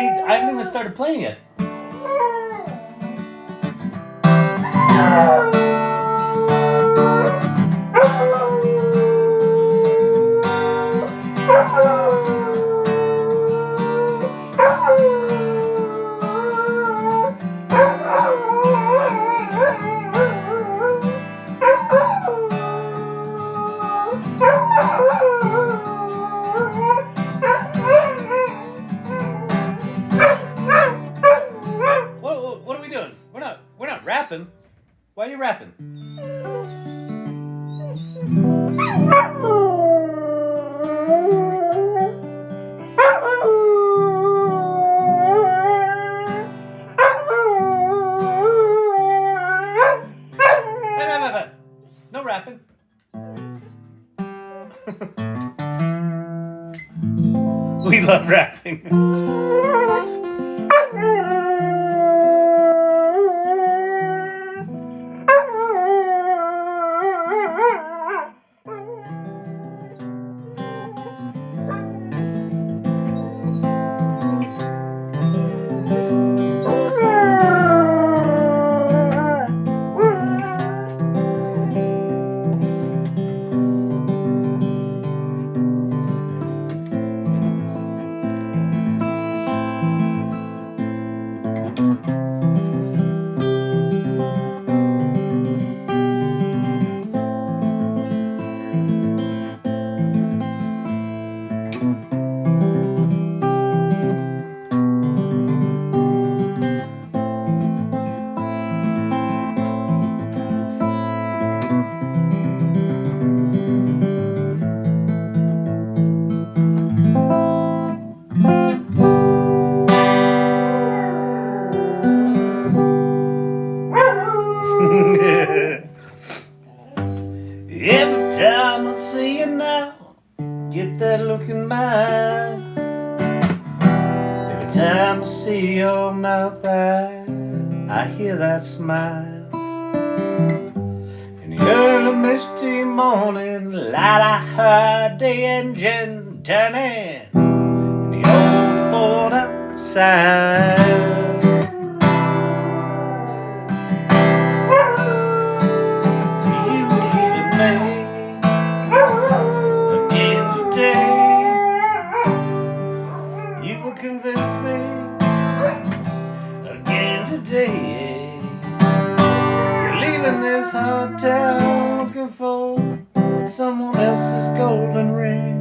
I haven't even started playing it. What are we doing? We're not rapping. Why are you rapping? Hey. No rapping. We love rapping. Every time I see you now, get that look in my eye. Every time I see your mouth, I hear that smile. In the early misty morning light, I heard the engine turning in the old Ford outside. Convince me again today. You're leaving this hotel looking for someone else's golden ring.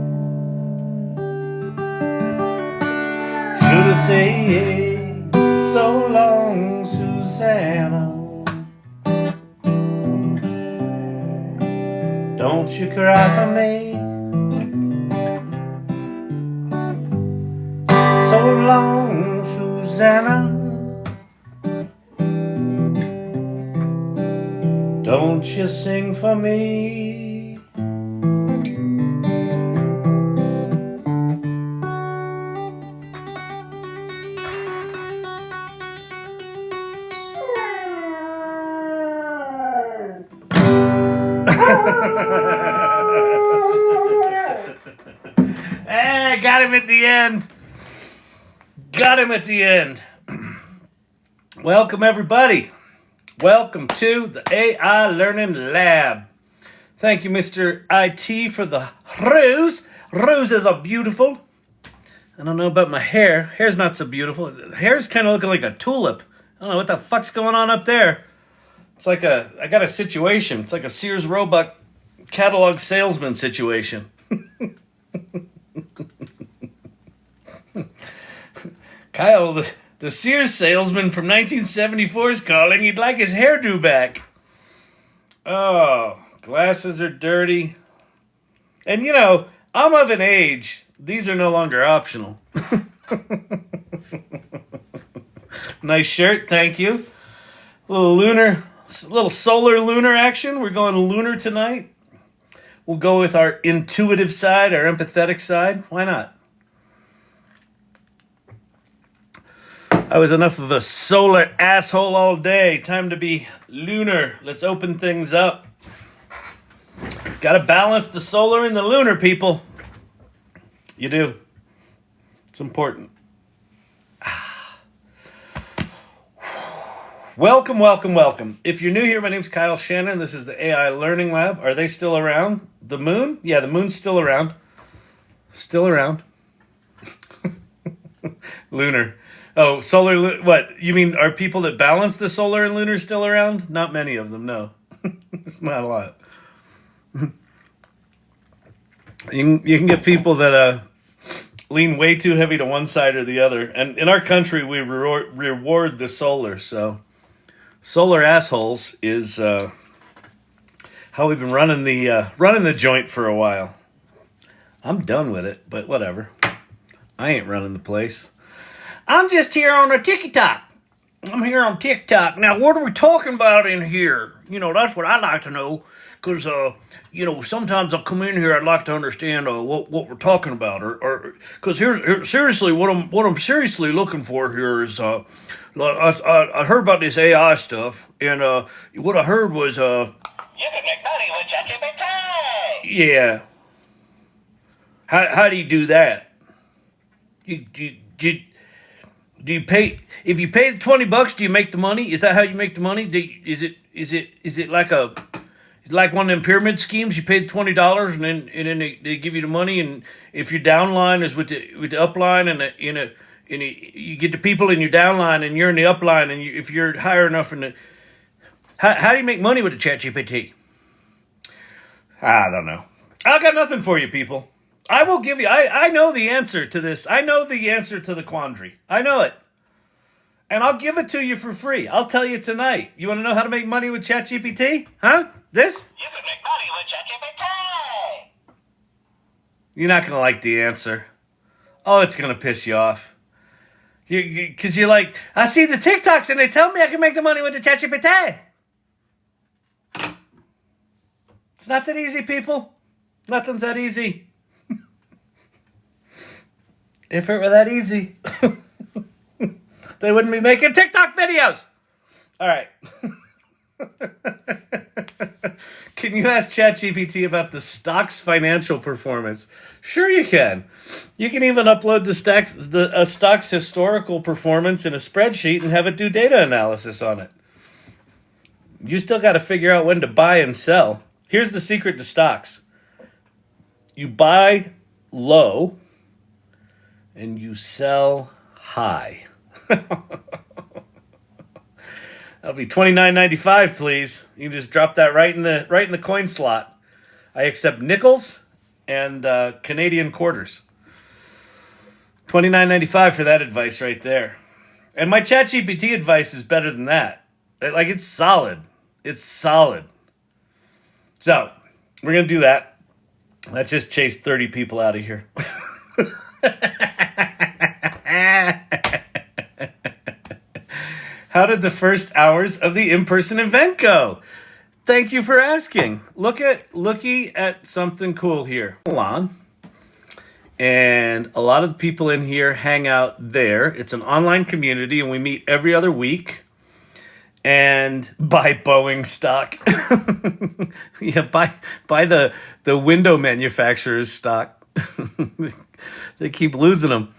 Should I say so long, Susanna? Don't you cry for me. So long, Susanna. Don't you sing for me. Hey, got him at the end. Got him at the end. Welcome, everybody. Welcome to the AI Learning Lab. Thank you, Mr. IT, for the rose. Roses are beautiful. I don't know about my hair. Hair's not so beautiful. Hair's kind of looking like a tulip. I don't know what the fuck's going on up there. It's like I got a situation. It's like a Sears Roebuck catalog salesman situation. Kyle, the Sears salesman from 1974 is calling. He'd like his hairdo back. Oh, glasses are dirty. And you know, I'm of an age. These are no longer optional. Nice shirt, thank you. A little solar lunar action. We're going lunar tonight. We'll go with our intuitive side, our empathetic side. Why not? I was enough of a solar asshole all day. Time to be lunar. Let's open things up. Gotta balance the solar and the lunar, people. You do. It's important. Welcome, welcome, welcome. If you're new here, my name's Kyle Shannon. This is the AI Learning Lab. Are they still around? The moon? Yeah, the moon's still around. Still around. Lunar. Oh, solar. What? You mean are people that balance the solar and lunar still around? Not many of them, no. It's not a lot. You can get people that lean way too heavy to one side or the other. And in our country, we reward the solar, so... Solar assholes is how we've been running the joint for a while. I'm done with it, but whatever. I ain't running the place. I'm just here on a TikTok. I'm here on TikTok. Now, what are we talking about in here? You know, that's what I'd like to know. Because, sometimes I'll come in here, I'd like to understand what we're talking about. Or because here, seriously, what I'm seriously looking for here is... I heard about this AI stuff, and what I heard was you can make money with Chat-GPT. Yeah. How do you do that? Do you pay if you pay the $20? Do you make the money? Is that how you make the money? Is it like one of them pyramid schemes? You pay the $20 and then they give you the money, and if your downline is with the upline and you get the people in your downline and you're in the upline, and if you're higher enough how do you make money with the Chat-GPT? I don't know. I got nothing for you people. I will give you, I know the answer to this. I know the answer to the quandary. I know it. And I'll give it to you for free. I'll tell you tonight. You want to know how to make money with Chat-GPT? Huh? This? You can make money with Chat-GPT. You're not going to like the answer. Oh, it's going to piss you off. Because you're like, I see the TikToks and they tell me I can make the money with the Chat-GPT. It's not that easy, people. Nothing's that easy. If it were that easy, they wouldn't be making TikTok videos. All right. Can you ask ChatGPT about the stock's financial performance? Sure you can. You can even upload a stock's historical performance in a spreadsheet and have it do data analysis on it. You still got to figure out when to buy and sell. Here's the secret to stocks. You buy low and you sell high. That'll be $29.95, please. You can just drop that right in the coin slot. I accept nickels and Canadian quarters. $29.95 for that advice right there. And my ChatGPT advice is better than that. Like, it's solid. It's solid. So, we're going to do that. Let's just chase 30 people out of here. How did the first hours of the in-person event go? Thank you for asking. Looky at something cool here. Salon. And a lot of the people in here hang out there. It's an online community, and we meet every other week. And buy Boeing stock. Yeah, buy the window manufacturer's stock. They keep losing them.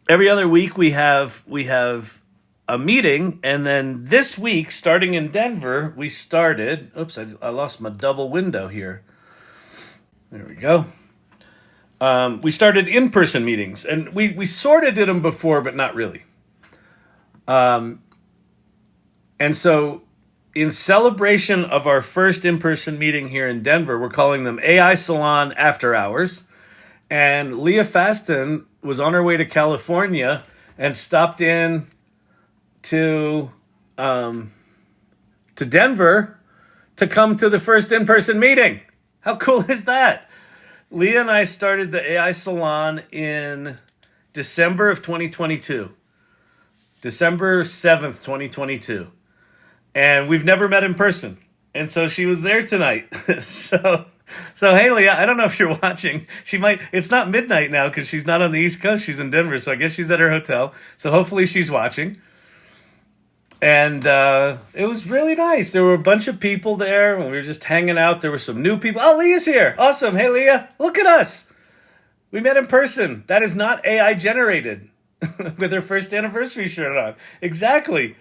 Every other week we have a meeting, and then this week, starting in Denver, we started... Oops, I lost my double window here. There we go. We started in-person meetings, and we sort of did them before, but not really. And so, in celebration of our first in-person meeting here in Denver, we're calling them AI Salon After Hours. And Leah Faston was on her way to California and stopped in to Denver to come to the first in-person meeting. How cool is that? Leah and I started the AI Salon in December of 2022. December 7th, 2022. And we've never met in person. And so she was there tonight. So hey, Leah, I don't know if you're watching. It's not midnight now because she's not on the East Coast. She's in Denver. So I guess she's at her hotel. So hopefully she's watching. And it was really nice. There were a bunch of people there. We were just hanging out. There were some new people. Oh, Leah's here. Awesome. Hey, Leah, look at us. We met in person. That is not AI generated with her first anniversary shirt on. Exactly.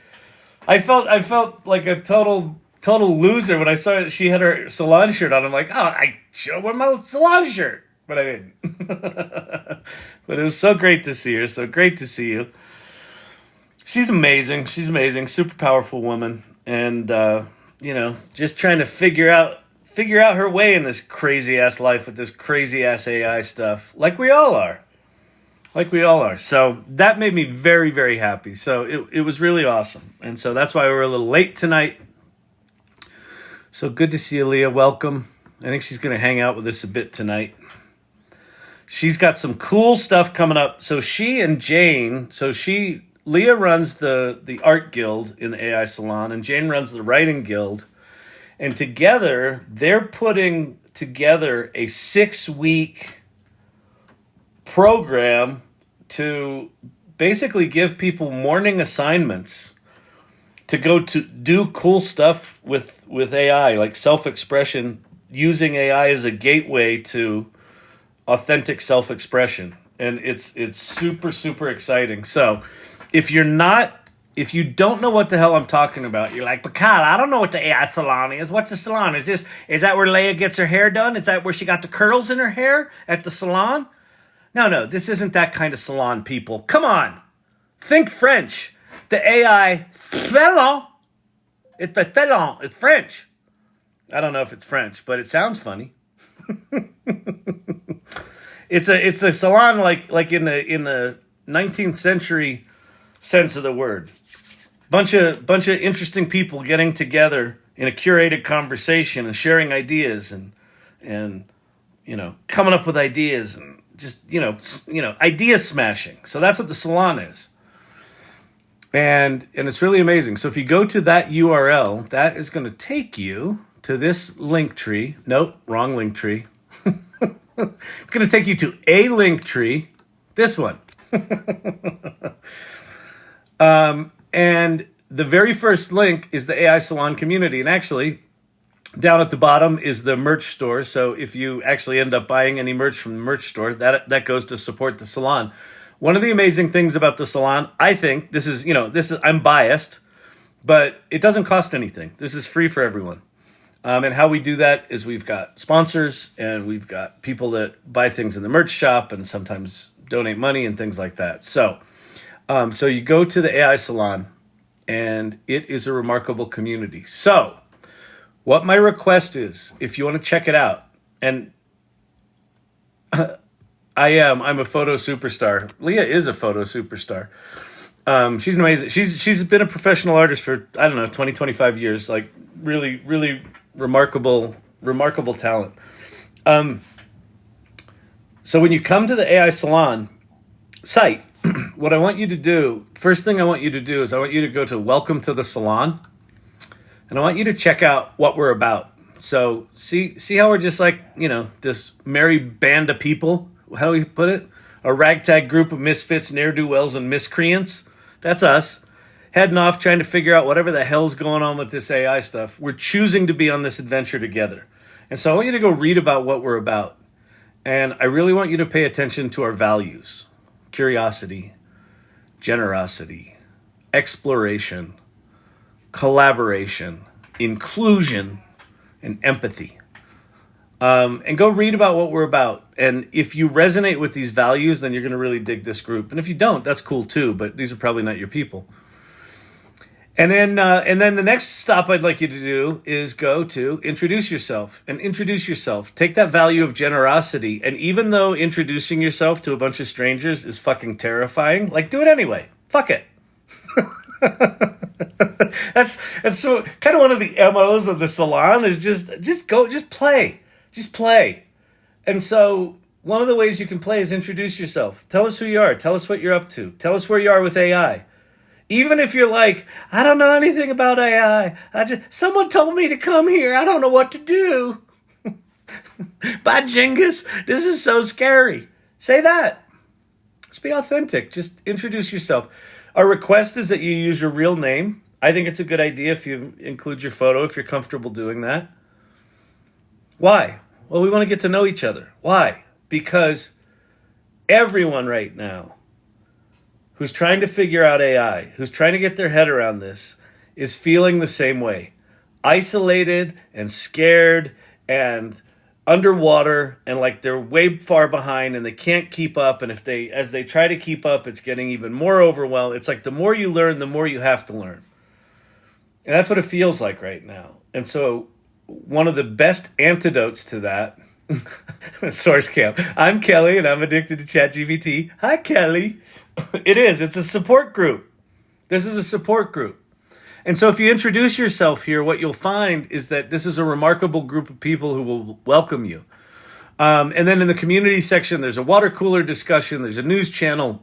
I felt like a total loser when I saw she had her salon shirt on. I'm like, oh, I should wear my salon shirt, but I didn't. But it was so great to see her. So great to see you. She's amazing. She's amazing. Super powerful woman, and just trying to figure out her way in this crazy ass life with this crazy ass AI stuff, like we all are. Like we all are. So that made me very, very happy. So it was really awesome. And so that's why we were a little late tonight. So good to see you, Leah. Welcome. I think she's going to hang out with us a bit tonight. She's got some cool stuff coming up. So she and Jane, Leah runs the art guild in the AI Salon, and Jane runs the writing guild. And together, they're putting together a 6-week program to basically give people morning assignments to go to do cool stuff with AI, like self-expression, using AI as a gateway to authentic self-expression. And it's super, super exciting. So if you don't know what the hell I'm talking about, you're like, but Kyle, I don't know what the AI salon is. What's a salon? Is that where Leia gets her hair done? Is that where she got the curls in her hair at the salon? No, this isn't that kind of salon, people. Come on. Think French. The AI-Salon, it's French. I don't know if it's French, but it sounds funny. It's a salon like in the 19th century sense of the word. Bunch of interesting people getting together in a curated conversation and sharing ideas and coming up with ideas and just idea smashing. So that's what the salon is. And it's really amazing. So if you go to that URL, that is going to take you to this link tree. Nope, wrong link tree. It's going to take you to a link tree, this one. And the very first link is the AI Salon community. And actually, down at the bottom is the merch store. So if you actually end up buying any merch from the merch store, that goes to support the salon. One of the amazing things about the salon, I think, I'm biased, but it doesn't cost anything. This is free for everyone. And how we do that is we've got sponsors and we've got people that buy things in the merch shop and sometimes donate money and things like that. So you go to the AI Salon and it is a remarkable community. So what my request is, if you want to check it out, and I'm a photo superstar. Leah is a photo superstar. She's amazing. She's been a professional artist for, 20, 25 years, like really, really remarkable talent. So when you come to the AI Salon site, what I want you to do, first thing I want you to do is I want you to go to Welcome to the Salon, and I want you to check out what we're about. So see how we're just like, this merry band of people. How do we put it? A ragtag group of misfits, ne'er-do-wells, and miscreants. That's us. Heading off trying to figure out whatever the hell's going on with this AI stuff. We're choosing to be on this adventure together. And so I want you to go read about what we're about. And I really want you to pay attention to our values. Curiosity, generosity, exploration, collaboration, inclusion, and empathy. And go read about what we're about. And if you resonate with these values, then you're going to really dig this group. And if you don't, that's cool too, but these are probably not your people. And then the next stop I'd like you to do is go to introduce yourself. And introduce yourself. Take that value of generosity. And even though introducing yourself to a bunch of strangers is fucking terrifying, do it anyway. Fuck it. That's so kind of one of the MOs of the salon is just play. Just play. And so one of the ways you can play is introduce yourself. Tell us who you are. Tell us what you're up to. Tell us where you are with AI. Even if you're like, I don't know anything about AI. Someone told me to come here. I don't know what to do. By Jingus, this is so scary. Say that. Just be authentic. Just introduce yourself. Our request is that you use your real name. I think it's a good idea if you include your photo, if you're comfortable doing that. Why? Well, we want to get to know each other. Why? Because everyone right now who's trying to figure out AI, who's trying to get their head around this, is feeling the same way. Isolated and scared and underwater, and like they're way far behind and they can't keep up. And as they try to keep up, it's getting even more overwhelmed. It's like the more you learn, the more you have to learn. And that's what it feels like right now. And so one of the best antidotes to that, Source Camp. I'm Kelly and I'm addicted to ChatGPT. Hi, Kelly. It's a support group. This is a support group. And so if you introduce yourself here, what you'll find is that this is a remarkable group of people who will welcome you. And then in the community section, there's a water cooler discussion. There's a news channel.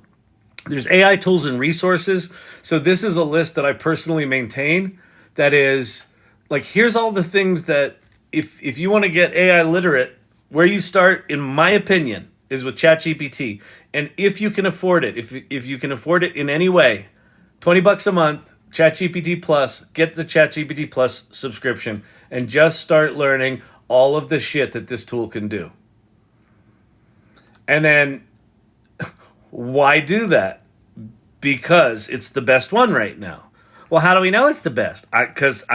There's AI tools and resources. So this is a list that I personally maintain that is like, here's all the things that if you want to get AI literate, where you start, in my opinion, is with ChatGPT. And if you can afford it, if you can afford it in any way, $20 a month, Chat-GPT-Plus, get the Chat-GPT-Plus subscription and just start learning all of the shit that this tool can do. And then, why do that? Because it's the best one right now. Well, how do we know it's the best? Because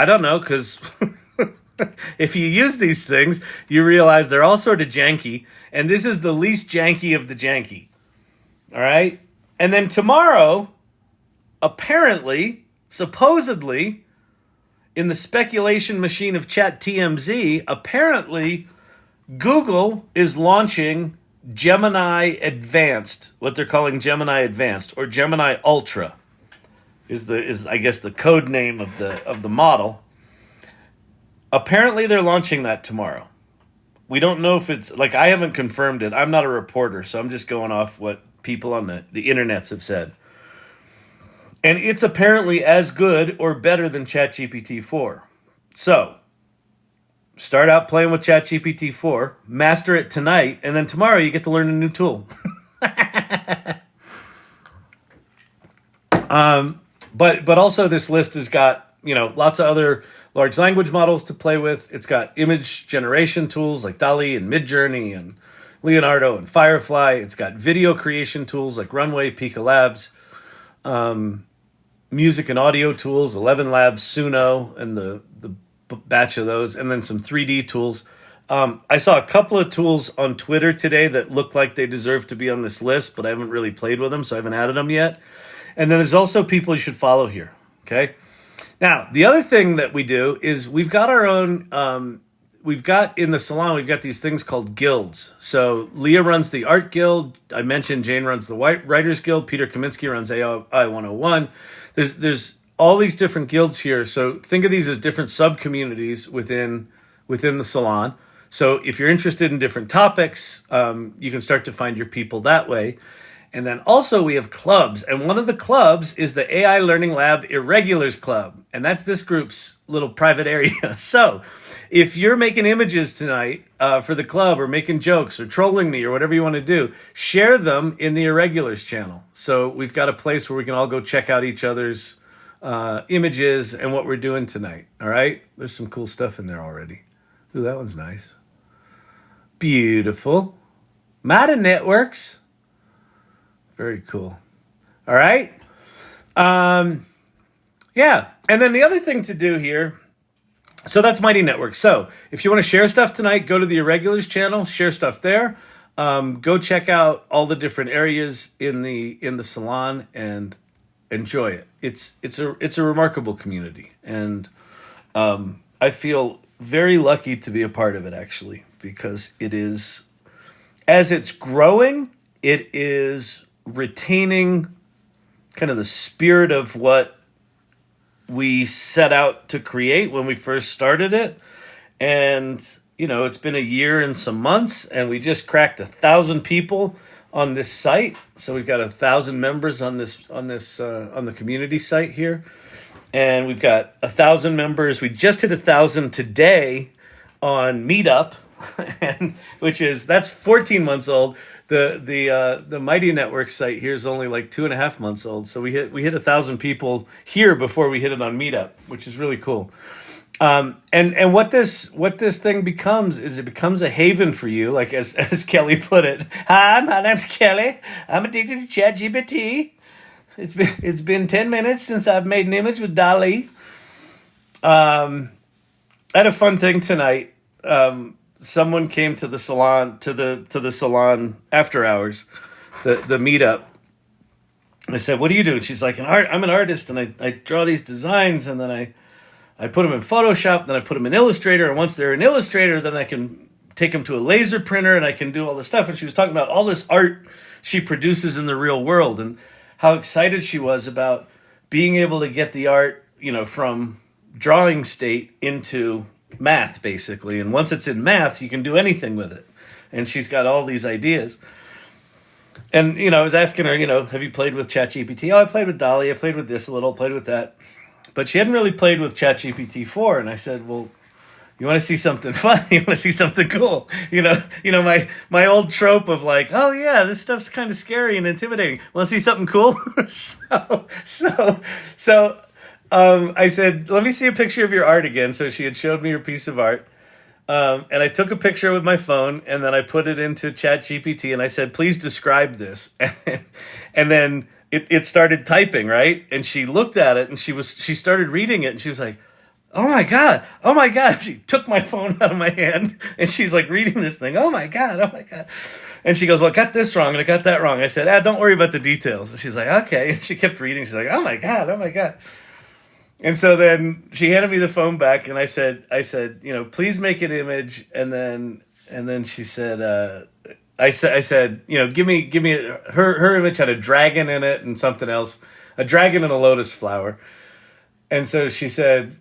if you use these things, you realize they're all sort of janky, and this is the least janky of the janky. All right? And then tomorrow, apparently, supposedly, in the speculation machine of ChatTMZ, apparently Google is launching Gemini Advanced, what they're calling Gemini Advanced, or Gemini Ultra is I guess the code name of the model. Apparently they're launching that tomorrow. We don't know if it's, like, I haven't confirmed it. I'm not a reporter, so I'm just going off what people on the internets have said. And it's apparently as good or better than ChatGPT-4. So, start out playing with ChatGPT-4, master it tonight, and then tomorrow you get to learn a new tool. But also this list has got, lots of other large language models to play with. It's got image generation tools like DALL-E and Midjourney and Leonardo and Firefly. It's got video creation tools like Runway, Pika Labs, music and audio tools, 11 Labs, Suno, and the batch of those, and then some 3D tools. I saw a couple of tools on Twitter today that look like they deserve to be on this list, but I haven't really played with them, so I haven't added them yet. And then there's also people you should follow here, okay? Now, the other thing that we do is we've got our own, we've got in the salon, we've got these things called guilds. So Leah runs the Art Guild. I mentioned Jane runs the Writers Guild. Peter Kaminsky runs AI 101. There's all these different guilds here. So think of these as different sub-communities within the salon. So if you're interested in different topics, you can start to find your people that way. And then also we have clubs. And one of the clubs is the AI Learning Lab Irregulars Club. And that's this group's little private area. So if you're making images tonight for the club, or making jokes or trolling me or whatever you want to do, share them in the Irregulars channel. So we've got a place where we can all go check out each other's images and what we're doing tonight. All right? There's some cool stuff in there already. Ooh, that one's nice. Beautiful. Meta Networks. Very cool. All right. Yeah. And then the other thing to do here, so that's Mighty Networks. So if you want to share stuff tonight, go to the Irregulars channel, share stuff there. Go check out all the different areas in the salon and enjoy it. It's a remarkable community. And I feel very lucky to be a part of it, actually, because it is, as it's growing, it is retaining kind of the spirit of what we set out to create when we first started it. And, it's been a year and some months, and we just cracked 1,000 people on this site. So we've got 1,000 members on the community site here. And we've got 1,000 members. We just hit 1,000 today on Meetup, and that's 14 months old. The Mighty Network site here is only like 2.5 months old. So we hit 1,000 people here before we hit it on Meetup, which is really cool. And what this thing becomes is, it becomes a haven for you, like as Kelly put it. Hi, my name's Kelly. I'm addicted to ChatGPT. It's been 10 minutes since I've made an image with DALL-E. I had a fun thing tonight. Someone came to the salon to the salon after hours, the meetup. I said, "What do you do?" And she's like, I'm an artist, and I draw these designs, and then I put them in Photoshop, then I put them in Illustrator, and once they're in Illustrator, then I can take them to a laser printer, and I can do all this stuff." And she was talking about all this art she produces in the real world, and how excited she was about being able to get the art, from drawing state into math, basically. And once it's in math, you can do anything with it. And she's got all these ideas. And, I was asking her, have you played with Chat-GPT? Oh, I played with Dolly. I played with this a little, played with that. But she hadn't really played with Chat-GPT-4. And I said, well, you want to see something fun? You want to see something cool? My old trope of like, oh yeah, this stuff's kind of scary and intimidating. Want to see something cool? So I said, let me see a picture of your art again. So she had showed me her piece of art. And I took a picture with my phone, and then I put it into Chat-GPT, and I said, please describe this. And then it started typing, right? And she looked at it, and she started reading it, and she was like, oh my God. She took my phone out of my hand, and she's like reading this thing. Oh my God. And she goes, well, I got this wrong, and I got that wrong. I said, don't worry about the details. And she's like, okay. And she kept reading. She's like, oh my God. And so then she handed me the phone back, and I said, please make an image. And then she said, I said, give me her image had a dragon in it and something else, a dragon and a lotus flower. And so she said,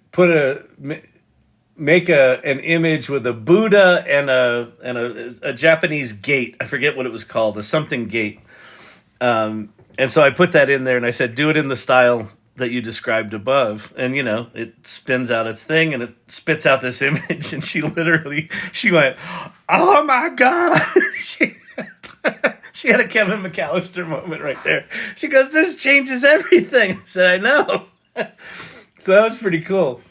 make an image with a Buddha and a Japanese gate. I forget what it was called, a something gate. And so I put that in there, and I said, do it in the style that you described above. And, it spins out its thing, and it spits out this image. And she went, oh my God. She had a Kevin McAllister moment right there. She goes, this changes everything. I said, I know. So that was pretty cool.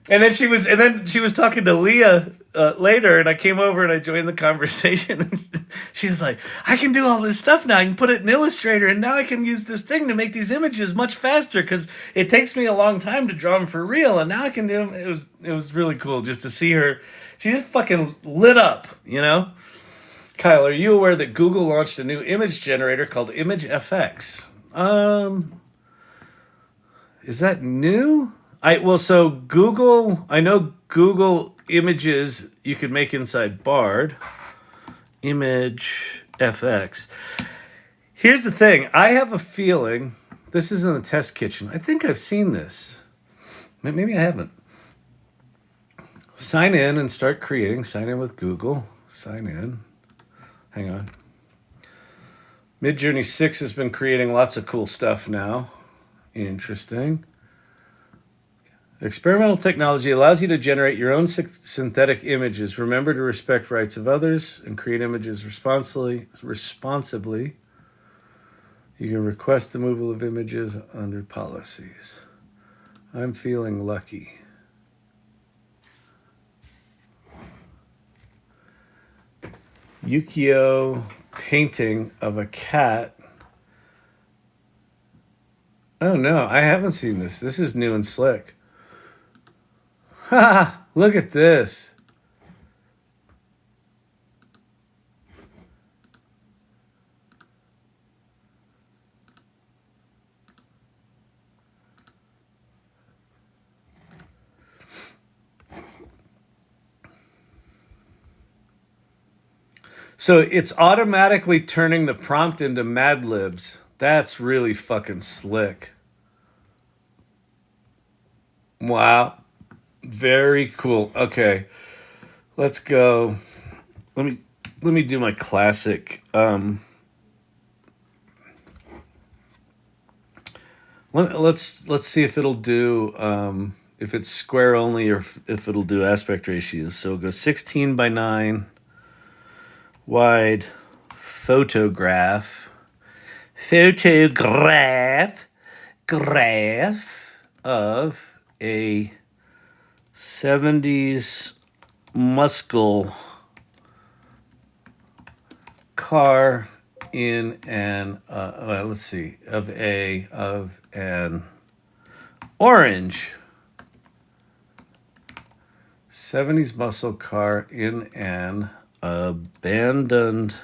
And then she was talking to Leah later, and I came over and I joined the conversation. And she was like, I can do all this stuff now. I can put it in Illustrator, and now I can use this thing to make these images much faster, because it takes me a long time to draw them for real, and now I can do them. It was really cool just to see her. She just fucking lit up, Kyle, are you aware that Google launched a new image generator called ImageFX? Is that new? So Google, I know Google Images you could make inside Bard. ImageFX. Here's the thing. I have a feeling, this is in the test kitchen. I think I've seen this. Maybe I haven't. Sign in and start creating. Sign in with Google. Sign in. Hang on. Midjourney 6 has been creating lots of cool stuff now. Interesting. Experimental technology allows you to generate your own synthetic images. Remember to respect rights of others and create images responsibly. You can request the removal of images under policies. I'm feeling lucky. Yukio painting of a cat. Oh no, I haven't seen this. This is new and slick. Ha! Look at this. So it's automatically turning the prompt into Mad Libs. That's really fucking slick. Wow. Very cool. Okay. Let's go. Let me do my classic. Let's see if it'll do if it's square only or if it'll do aspect ratios. So go 16:9 wide photograph graph of a 70s muscle car in an of an orange 70s muscle car in an abandoned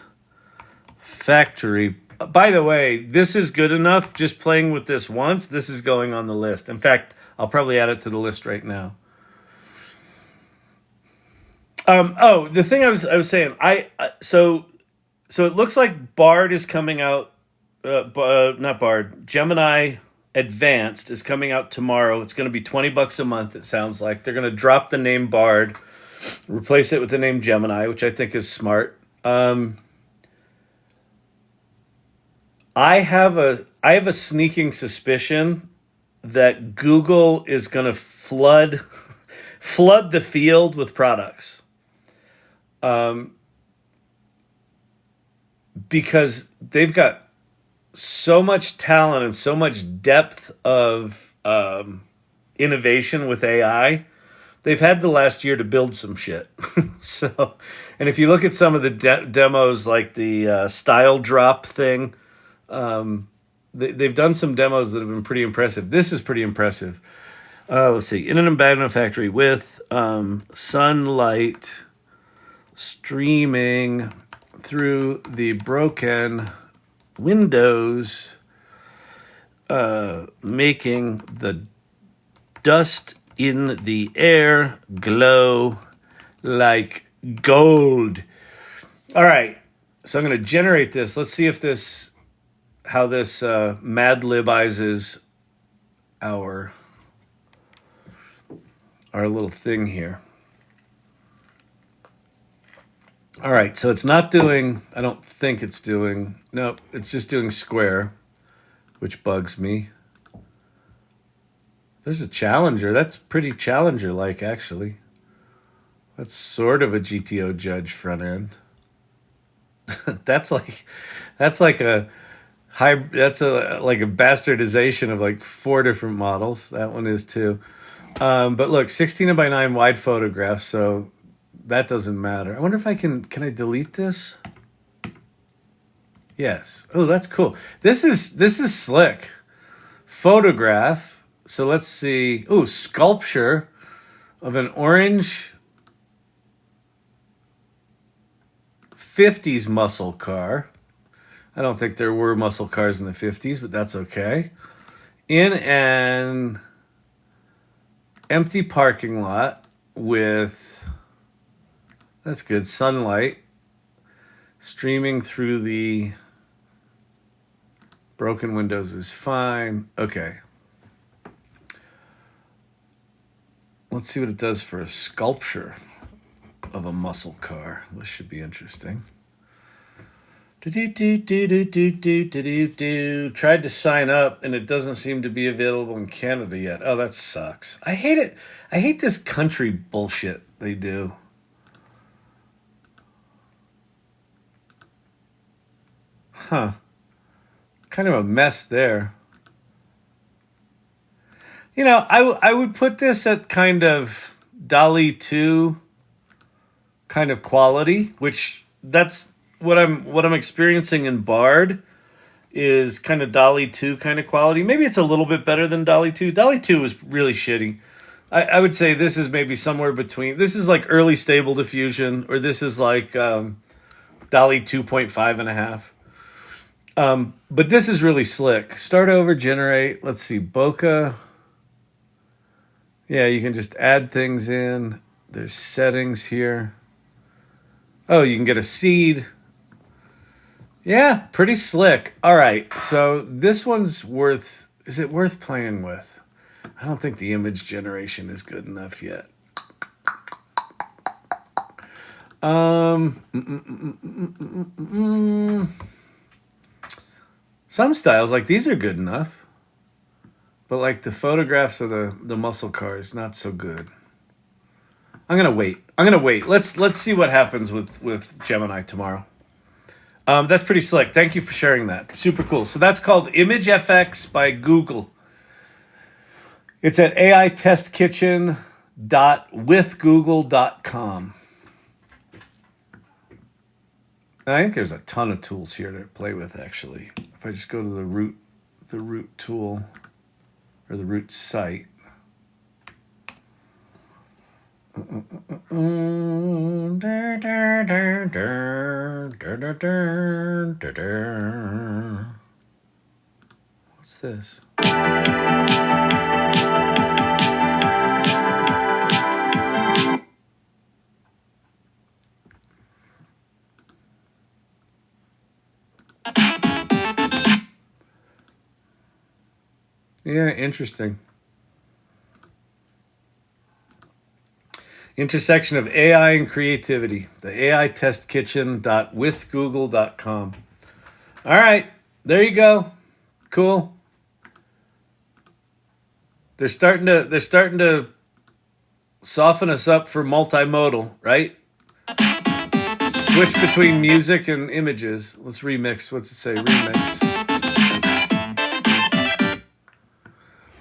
factory. By the way, this is good enough. Just playing with this once, this is going on the list. In fact, I'll probably add it to the list right now. The thing I was saying, so it looks like Bard is coming out. Not Bard. Gemini Advanced is coming out tomorrow. It's going to be $20 a month. It sounds like they're going to drop the name Bard, replace it with the name Gemini, which I think is smart. I have a sneaking suspicion that Google is going to flood the field with products. Because they've got so much talent and so much depth of innovation with AI. They've had the last year to build some shit. So, and if you look at some of the demos, like the style drop thing, they've done some demos that have been pretty impressive. This is pretty impressive. Let's see. In an abandoned factory with sunlight streaming through the broken windows, making the dust in the air glow like gold. All right, so I'm going to generate this. Let's see if how this Mad Libizes our little thing here. All right, so it's not doing, I don't think it's doing, no, it's just doing square, which bugs me. There's a Challenger. That's pretty Challenger-like, actually. That's sort of a GTO Judge front end. That's like a bastardization of like 4 different models. That one is too. But look, 16:9 wide photograph, so that doesn't matter. I wonder if I can I delete this? Yes. Oh, that's cool. This is slick. Photograph. So let's see. Oh, sculpture of an orange 50s muscle car. I don't think there were muscle cars in the 50s, but that's okay. In an empty parking lot with, that's good, sunlight streaming through the broken windows is fine. Okay. Let's see what it does for a sculpture of a muscle car. This should be interesting. Tried to sign up and it doesn't seem to be available in Canada yet. Oh, that sucks. I hate it. I hate this country bullshit they do. Huh. Kind of a mess there. You know, I would put this at kind of DALL-E 2 kind of quality, which that's what I'm experiencing in Bard is kind of DALL-E 2 kind of quality. Maybe it's a little bit better than DALL-E 2. DALL-E 2 was really shitty. I would say this is maybe somewhere between. This is like early Stable Diffusion, or this is like DALL-E 2.5 and a half. But this is really slick. Start over, generate. Let's see, bokeh. Yeah, you can just add things in. There's settings here. Oh, you can get a seed. Yeah, pretty slick. All right, so this one's worth, is it worth playing with? I don't think the image generation is good enough yet. Some styles, like these are good enough. But like the photographs of the muscle cars, not so good. I'm gonna wait. Let's see what happens with Gemini tomorrow. That's pretty slick. Thank you for sharing that. Super cool. So that's called ImageFX by Google. It's at aitestkitchen.withgoogle.com. I think there's a ton of tools here to play with, actually. If I just go to the root tool, or the root site. What's this? Yeah, interesting. Intersection of AI and creativity. The AI Test Kitchen.withgoogle.com. All right, there you go. Cool. They're starting to soften us up for multimodal, right? Switch between music and images. Let's remix. What's it say? Remix.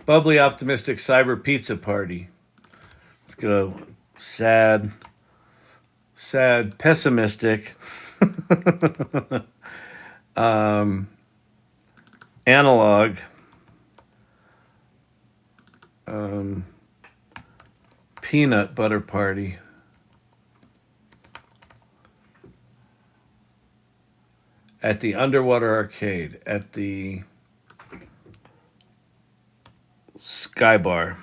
Bubbly, optimistic cyber pizza party. Let's go. Sad, pessimistic. Analog. Peanut butter party. At the Underwater Arcade. At the Sky Bar.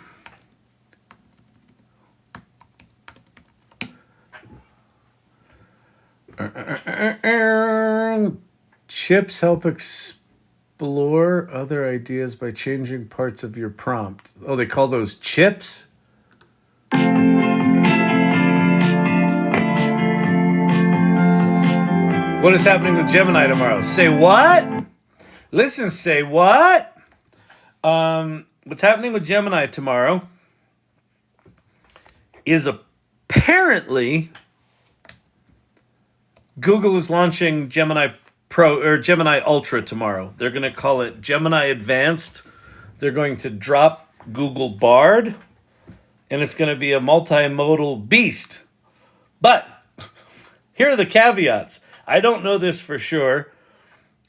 Chips help explore other ideas by changing parts of your prompt. Oh, they call those chips? What is happening with Gemini tomorrow? Say what? Listen, say what? What's happening with Gemini tomorrow is apparently Google is launching Gemini Pro or Gemini Ultra tomorrow. They're going to call it Gemini Advanced. They're going to drop Google Bard, and it's going to be a multimodal beast. But here are the caveats. I don't know this for sure.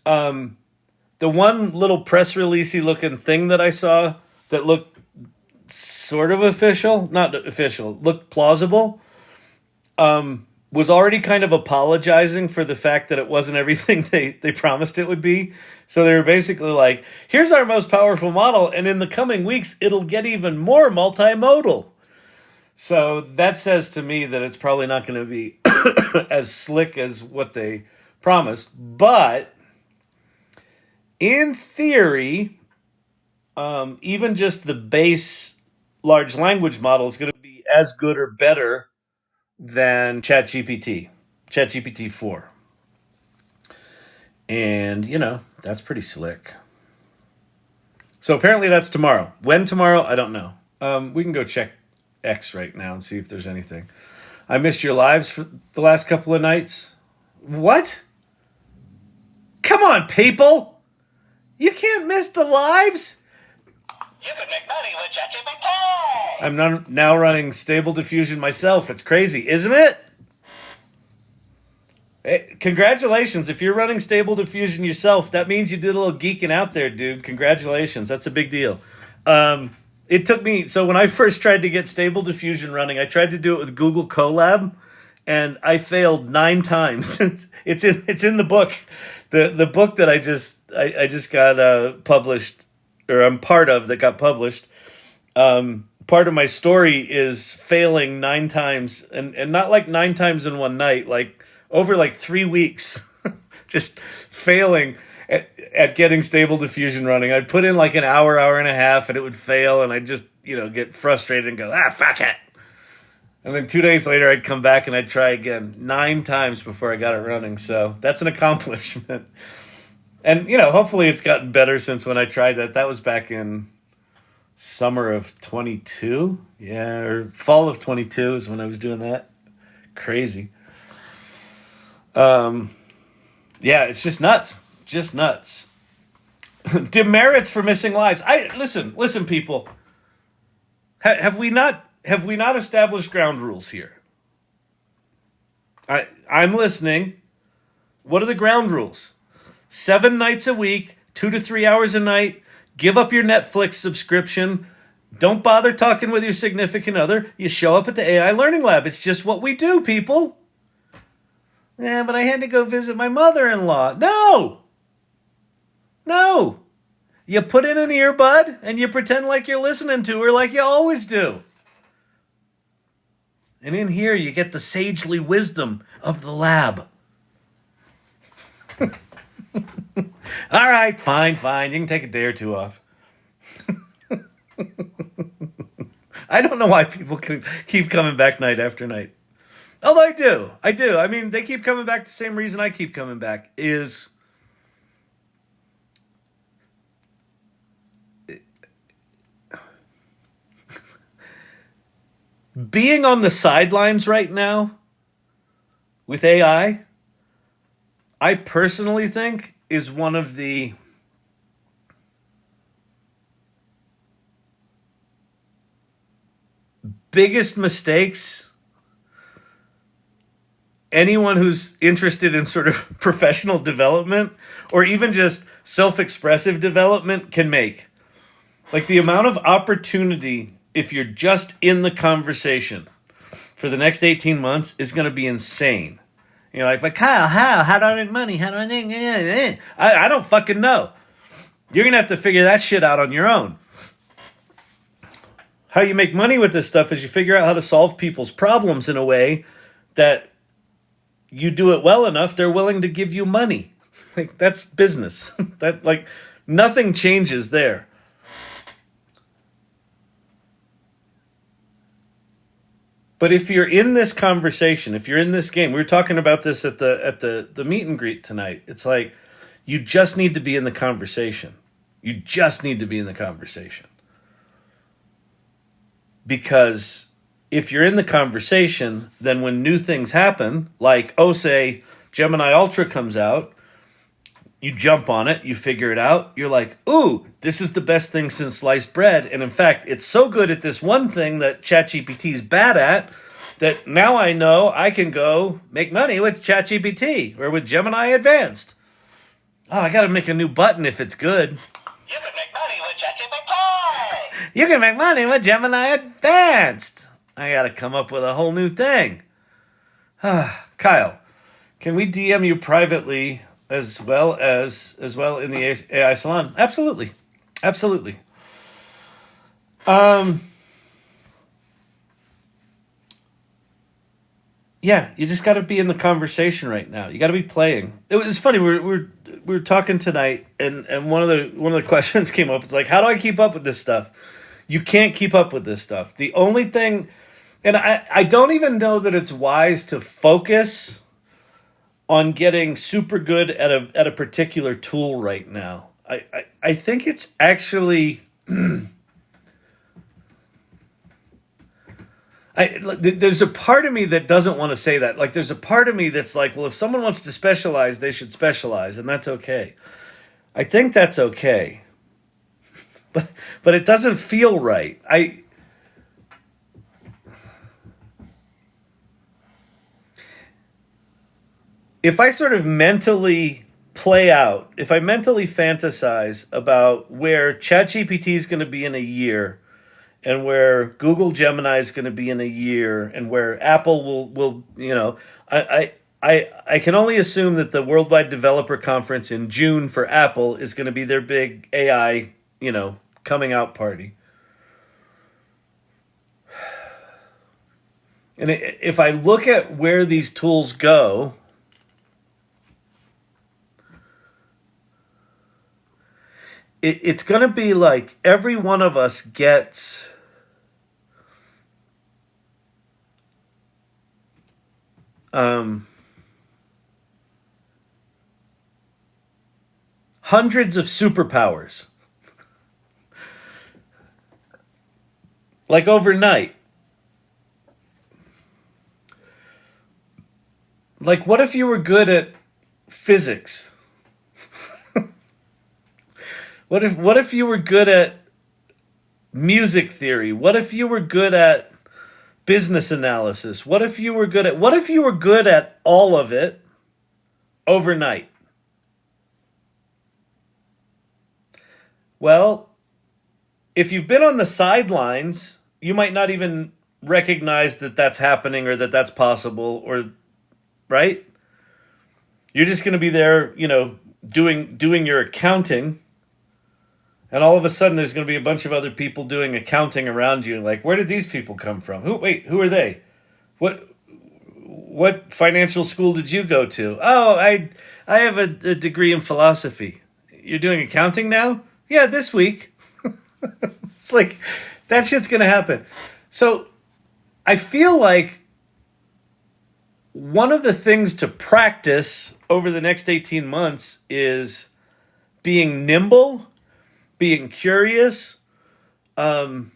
The one little press releasey looking thing that I saw that looked sort of official, not official, looked plausible, was already kind of apologizing for the fact that it wasn't everything they promised it would be. So they were basically like, here's our most powerful model, and in the coming weeks, it'll get even more multimodal. So that says to me that it's probably not going to be as slick as what they promised. But in theory, even just the base large language model is going to be as good or better than Chat-GPT-4. And, that's pretty slick. So apparently that's tomorrow. When tomorrow, I don't know. We can go check X right now and see if there's anything. I missed your lives for the last couple of nights. What? Come on, people! You can't miss the lives? You can make money with Chat-GPT! I'm now running Stable-Diffusion myself. It's crazy, isn't it? Hey, congratulations. If you're running Stable-Diffusion yourself, that means you did a little geeking out there, dude. Congratulations. That's a big deal. It took me... So when I first tried to get Stable-Diffusion running, I tried to do it with Google Colab, and I failed 9 times. It's in the book. The book that I just got published, or I'm part of, that got published. Part of my story is failing 9 times, and not like 9 times in one night, like over like 3 weeks, just failing at getting Stable-Diffusion running. I'd put in like an hour and a half, and it would fail, and I'd just get frustrated and go, fuck it. And then 2 days later, I'd come back and I'd try again 9 times before I got it running. So that's an accomplishment. And, hopefully it's gotten better since when I tried that. That was back in summer of 22. Yeah, or fall of 22 is when I was doing that. Crazy. Yeah, it's just nuts. Just nuts. Demerits-For-Missing lives. Listen, people. Have we not established ground rules here? I'm listening. What are the ground rules? 7 nights a week, 2 to 3 hours a night. Give up your Netflix subscription. Don't bother talking with your significant other. You show up at the AI Learning Lab. It's just what we do, people. Yeah, but I had to go visit my mother-in-law. No. You put in an earbud and you pretend like you're listening to her like you always do. And in here you get the sagely wisdom of the lab. All right, fine. You can take a day or two off. I don't know why people keep coming back night after night. Although I do. I mean, they keep coming back. The same reason I keep coming back is being on the sidelines right now with AI. I personally think is one of the biggest mistakes anyone who's interested in sort of professional development or even just self-expressive development can make. Like the amount of opportunity, if you're just in the conversation for the next 18 months, is going to be insane. You're like, but Kyle, how do I make money? How do I don't fucking know. You're going to have to figure that shit out on your own. How you make money with this stuff is you figure out how to solve people's problems in a way that you do it well enough, they're willing to give you money. Like, that's business. That, like, nothing changes there. But if you're in this conversation, if you're in this game, we were talking about this at the meet and greet tonight. It's like, you just need to be in the conversation. You just need to be in the conversation. Because if you're in the conversation, then when new things happen, like, say, Gemini Ultra comes out, you jump on it, you figure it out, you're like, ooh, this is the best thing since sliced bread. And in fact, it's so good at this one thing that ChatGPT is bad at that now I know I can go make money with ChatGPT or with Gemini Advanced. Oh, I got to make a new button if it's good. You can make money with ChatGPT. You can make money with Gemini Advanced. I got to come up with a whole new thing. Kyle, can we DM you privately as well in the AI Salon? Absolutely. Yeah, you just got to be in the conversation right now. You got to be playing. It was funny. We were talking tonight, and one of the questions came up. It's like, how do I keep up with this stuff? You can't keep up with this stuff. The only thing, and I don't even know that it's wise to focus on getting super good at a particular tool right now. I think it's actually there's a part of me that doesn't want to say that. Like, there's a part of me that's like, well, if someone wants to specialize, they should specialize, and that's okay. I think that's okay. But it doesn't feel right. If I sort of mentally play out, if I mentally fantasize about where ChatGPT is going to be in a year, and where Google Gemini is going to be in a year, and where Apple will I can only assume that the Worldwide Developer Conference in June for Apple is going to be their big AI, coming out party. And if I look at where these tools go, it's going to be like every one of us gets hundreds of superpowers. Like overnight. Like, what if you were good at physics? What if you were good at music theory? What if you were good at business analysis? What if you were good at all of it overnight? Well, if you've been on the sidelines, you might not even recognize that that's happening or that that's possible, or right? You're just going to be there, doing your accounting, and all of a sudden there's going to be a bunch of other people doing accounting around you. Like, where did these people come from? Who are they? What financial school did you go to? Oh, I have a degree in philosophy. You're doing accounting now? Yeah, this week. It's like, that shit's going to happen. So I feel like one of the things to practice over the next 18 months is being nimble, being curious, throwing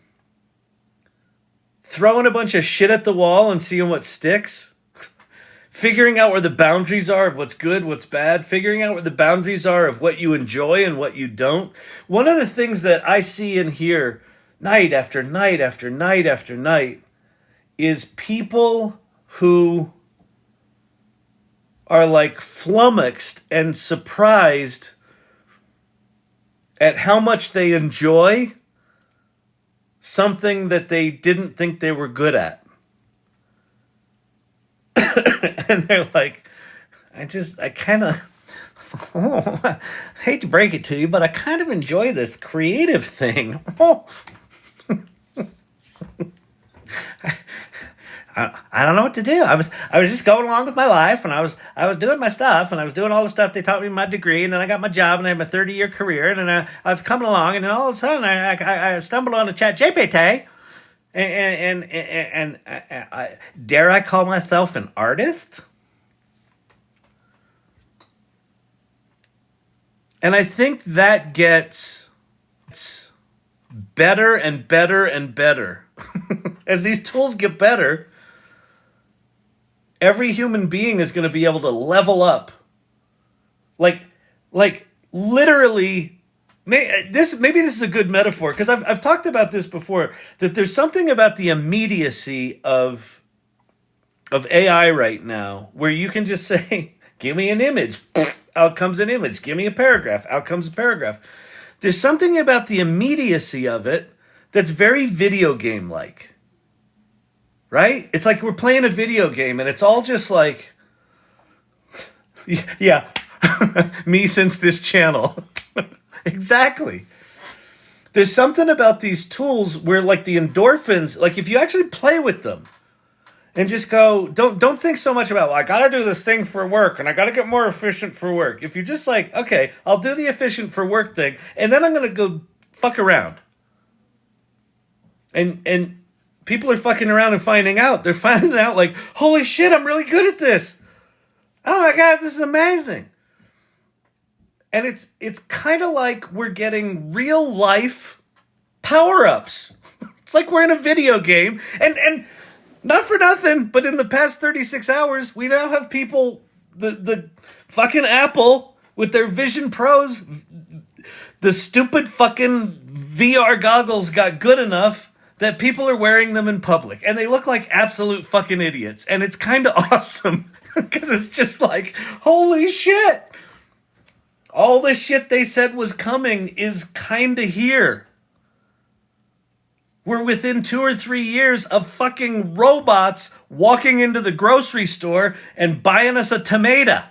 a bunch of shit at the wall and seeing what sticks, figuring out where the boundaries are of what's good, what's bad, figuring out where the boundaries are of what you enjoy and what you don't. One of the things that I see and hear night after night after night after night is people who are like flummoxed and surprised at how much they enjoy something that they didn't think they were good at. And they're like, I kind of, I hate to break it to you, but I kind of enjoy this creative thing. I don't know what to do. I was just going along with my life, and I was doing my stuff, and I was doing all the stuff they taught me in my degree, and then I got my job, and I had my 30-year career, and then I was coming along, and then all of a sudden I stumbled on a Chat-GPT, and I, dare I call myself an artist? And I think that gets better and better and better. As these tools get better, every human being is going to be able to level up. Like literally, maybe this is a good metaphor, because I've talked about this before, that there's something about the immediacy of AI right now, where you can just say, give me an image, out comes an image. Give me a paragraph, out comes a paragraph. There's something about the immediacy of it that's very video game-like. Right? It's like we're playing a video game, and it's all just like, yeah, me since this channel. Exactly. There's something about these tools where, like, the endorphins, like, if you actually play with them and just go, don't think so much about, well, I gotta do this thing for work, and I gotta get more efficient for work. If you're just like, okay, I'll do the efficient for work thing, and then I'm gonna go fuck around. And people are fucking around and finding out. They're finding out like, holy shit, I'm really good at this. Oh my God, this is amazing. And it's kind of like we're getting real life power-ups. It's like we're in a video game. And not for nothing, but in the past 36 hours, we now have people, the fucking Apple with their Vision Pros, the stupid fucking VR goggles got good enough that people are wearing them in public, and they look like absolute fucking idiots. And it's kind of awesome, because it's just like, holy shit. All the shit they said was coming is kind of here. We're within 2 or 3 years of fucking robots walking into the grocery store and buying us a tomato.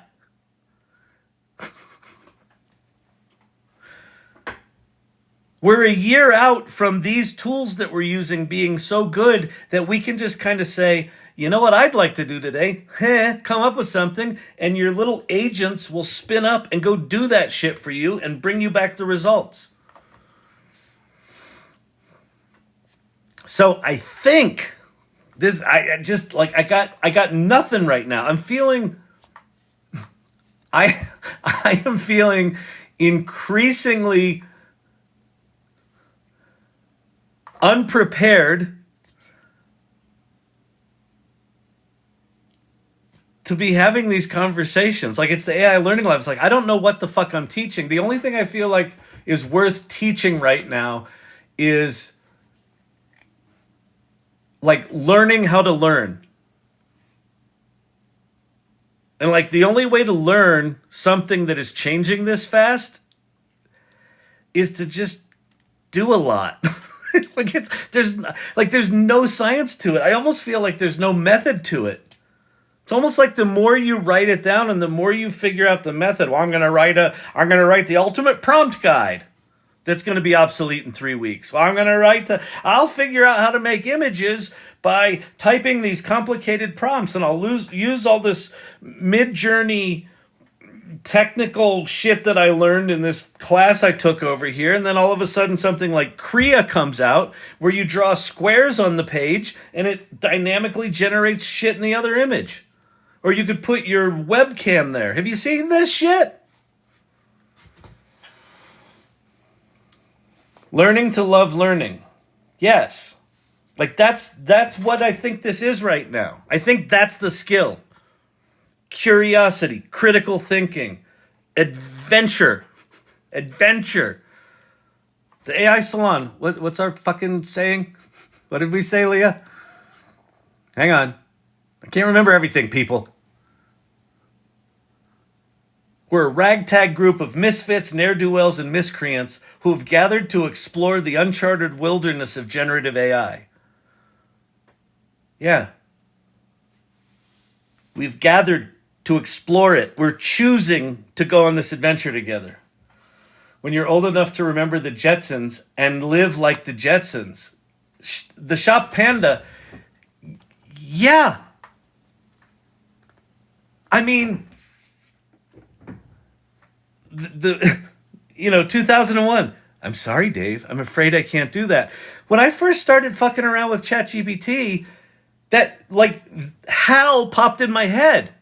We're a year out from these tools that we're using being so good that we can just kind of say, you know what I'd like to do today? Come up with something, and your little agents will spin up and go do that shit for you and bring you back the results. So I think this, I got nothing right now. I'm feeling, I am feeling increasingly unprepared to be having these conversations. Like, it's the AI Learning Lab. It's like, I don't know what the fuck I'm teaching. The only thing I feel like is worth teaching right now is like learning how to learn. And like the only way to learn something that is changing this fast is to just do a lot. There's no science to it. I almost feel like there's no method to it. It's almost like the more you write it down and the more you figure out the method. Well, I'm going to write the ultimate prompt guide that's going to be obsolete in 3 weeks. Well, I'll figure out how to make images by typing these complicated prompts, and I'll use all this mid-journey technical shit that I learned in this class I took over here, and then all of a sudden something like Kriya comes out where you draw squares on the page and it dynamically generates shit in the other image. Or you could put your webcam there. Have you seen this shit? Learning to love learning. Yes. Like that's what I think this is right now. I think that's the skill. Curiosity, critical thinking, adventure. The AI Salon. What's our fucking saying? What did we say, Leah? Hang on. I can't remember everything, people. We're a ragtag group of misfits, ne'er-do-wells, and miscreants who have gathered to explore the uncharted wilderness of generative AI. Yeah. We've gathered to explore it. We're choosing to go on this adventure together. When you're old enough to remember the Jetsons and live like the Jetsons, the Shop Panda, yeah. I mean, the 2001. I'm sorry, Dave. I'm afraid I can't do that. When I first started fucking around with Chat-GPT, that HAL popped in my head.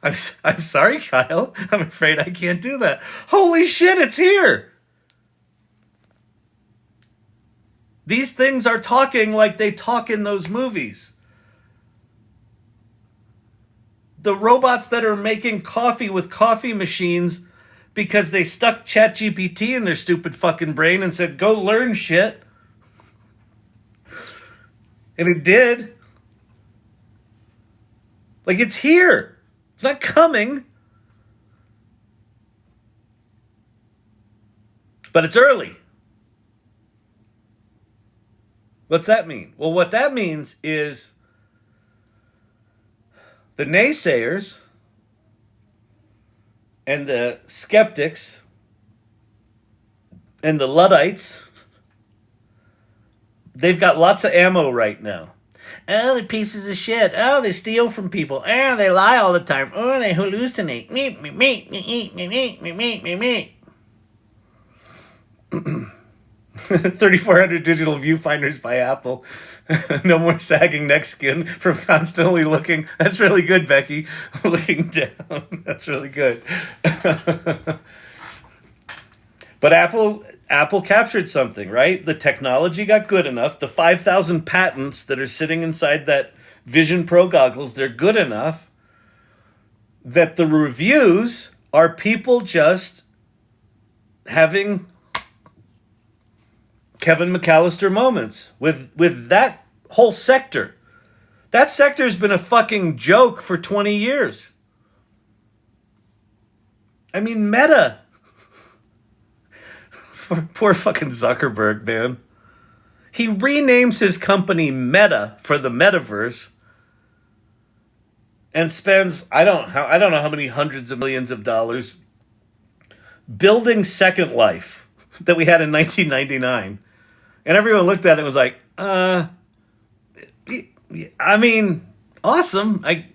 I'm sorry, Kyle. I'm afraid I can't do that. Holy shit, it's here. These things are talking like they talk in those movies. The robots that are making coffee with coffee machines because they stuck Chat-GPT in their stupid fucking brain and said, go learn shit. And it did. It's here. It's not coming. But it's early. What's that mean? Well, what that means is the naysayers and the skeptics and the Luddites, they've got lots of ammo right now. Oh, they're pieces of shit. Oh, they steal from people. Oh, they lie all the time. Oh, they hallucinate. Me. 3,400 digital viewfinders by Apple. No more sagging neck skin from constantly looking. That's really good, Becky. Looking down. That's really good. But Apple captured something, right? The technology got good enough. The 5,000 patents that are sitting inside that Vision Pro goggles, they're good enough that the reviews are people just having Kevin McAllister moments with that whole sector. That sector's been a fucking joke for 20 years. I mean, Meta. Poor fucking Zuckerberg, man. He renames his company Meta for the Metaverse and spends I don't know how many hundreds of millions of dollars building Second Life that we had in 1999. And everyone looked at it and was like, I mean, awesome. I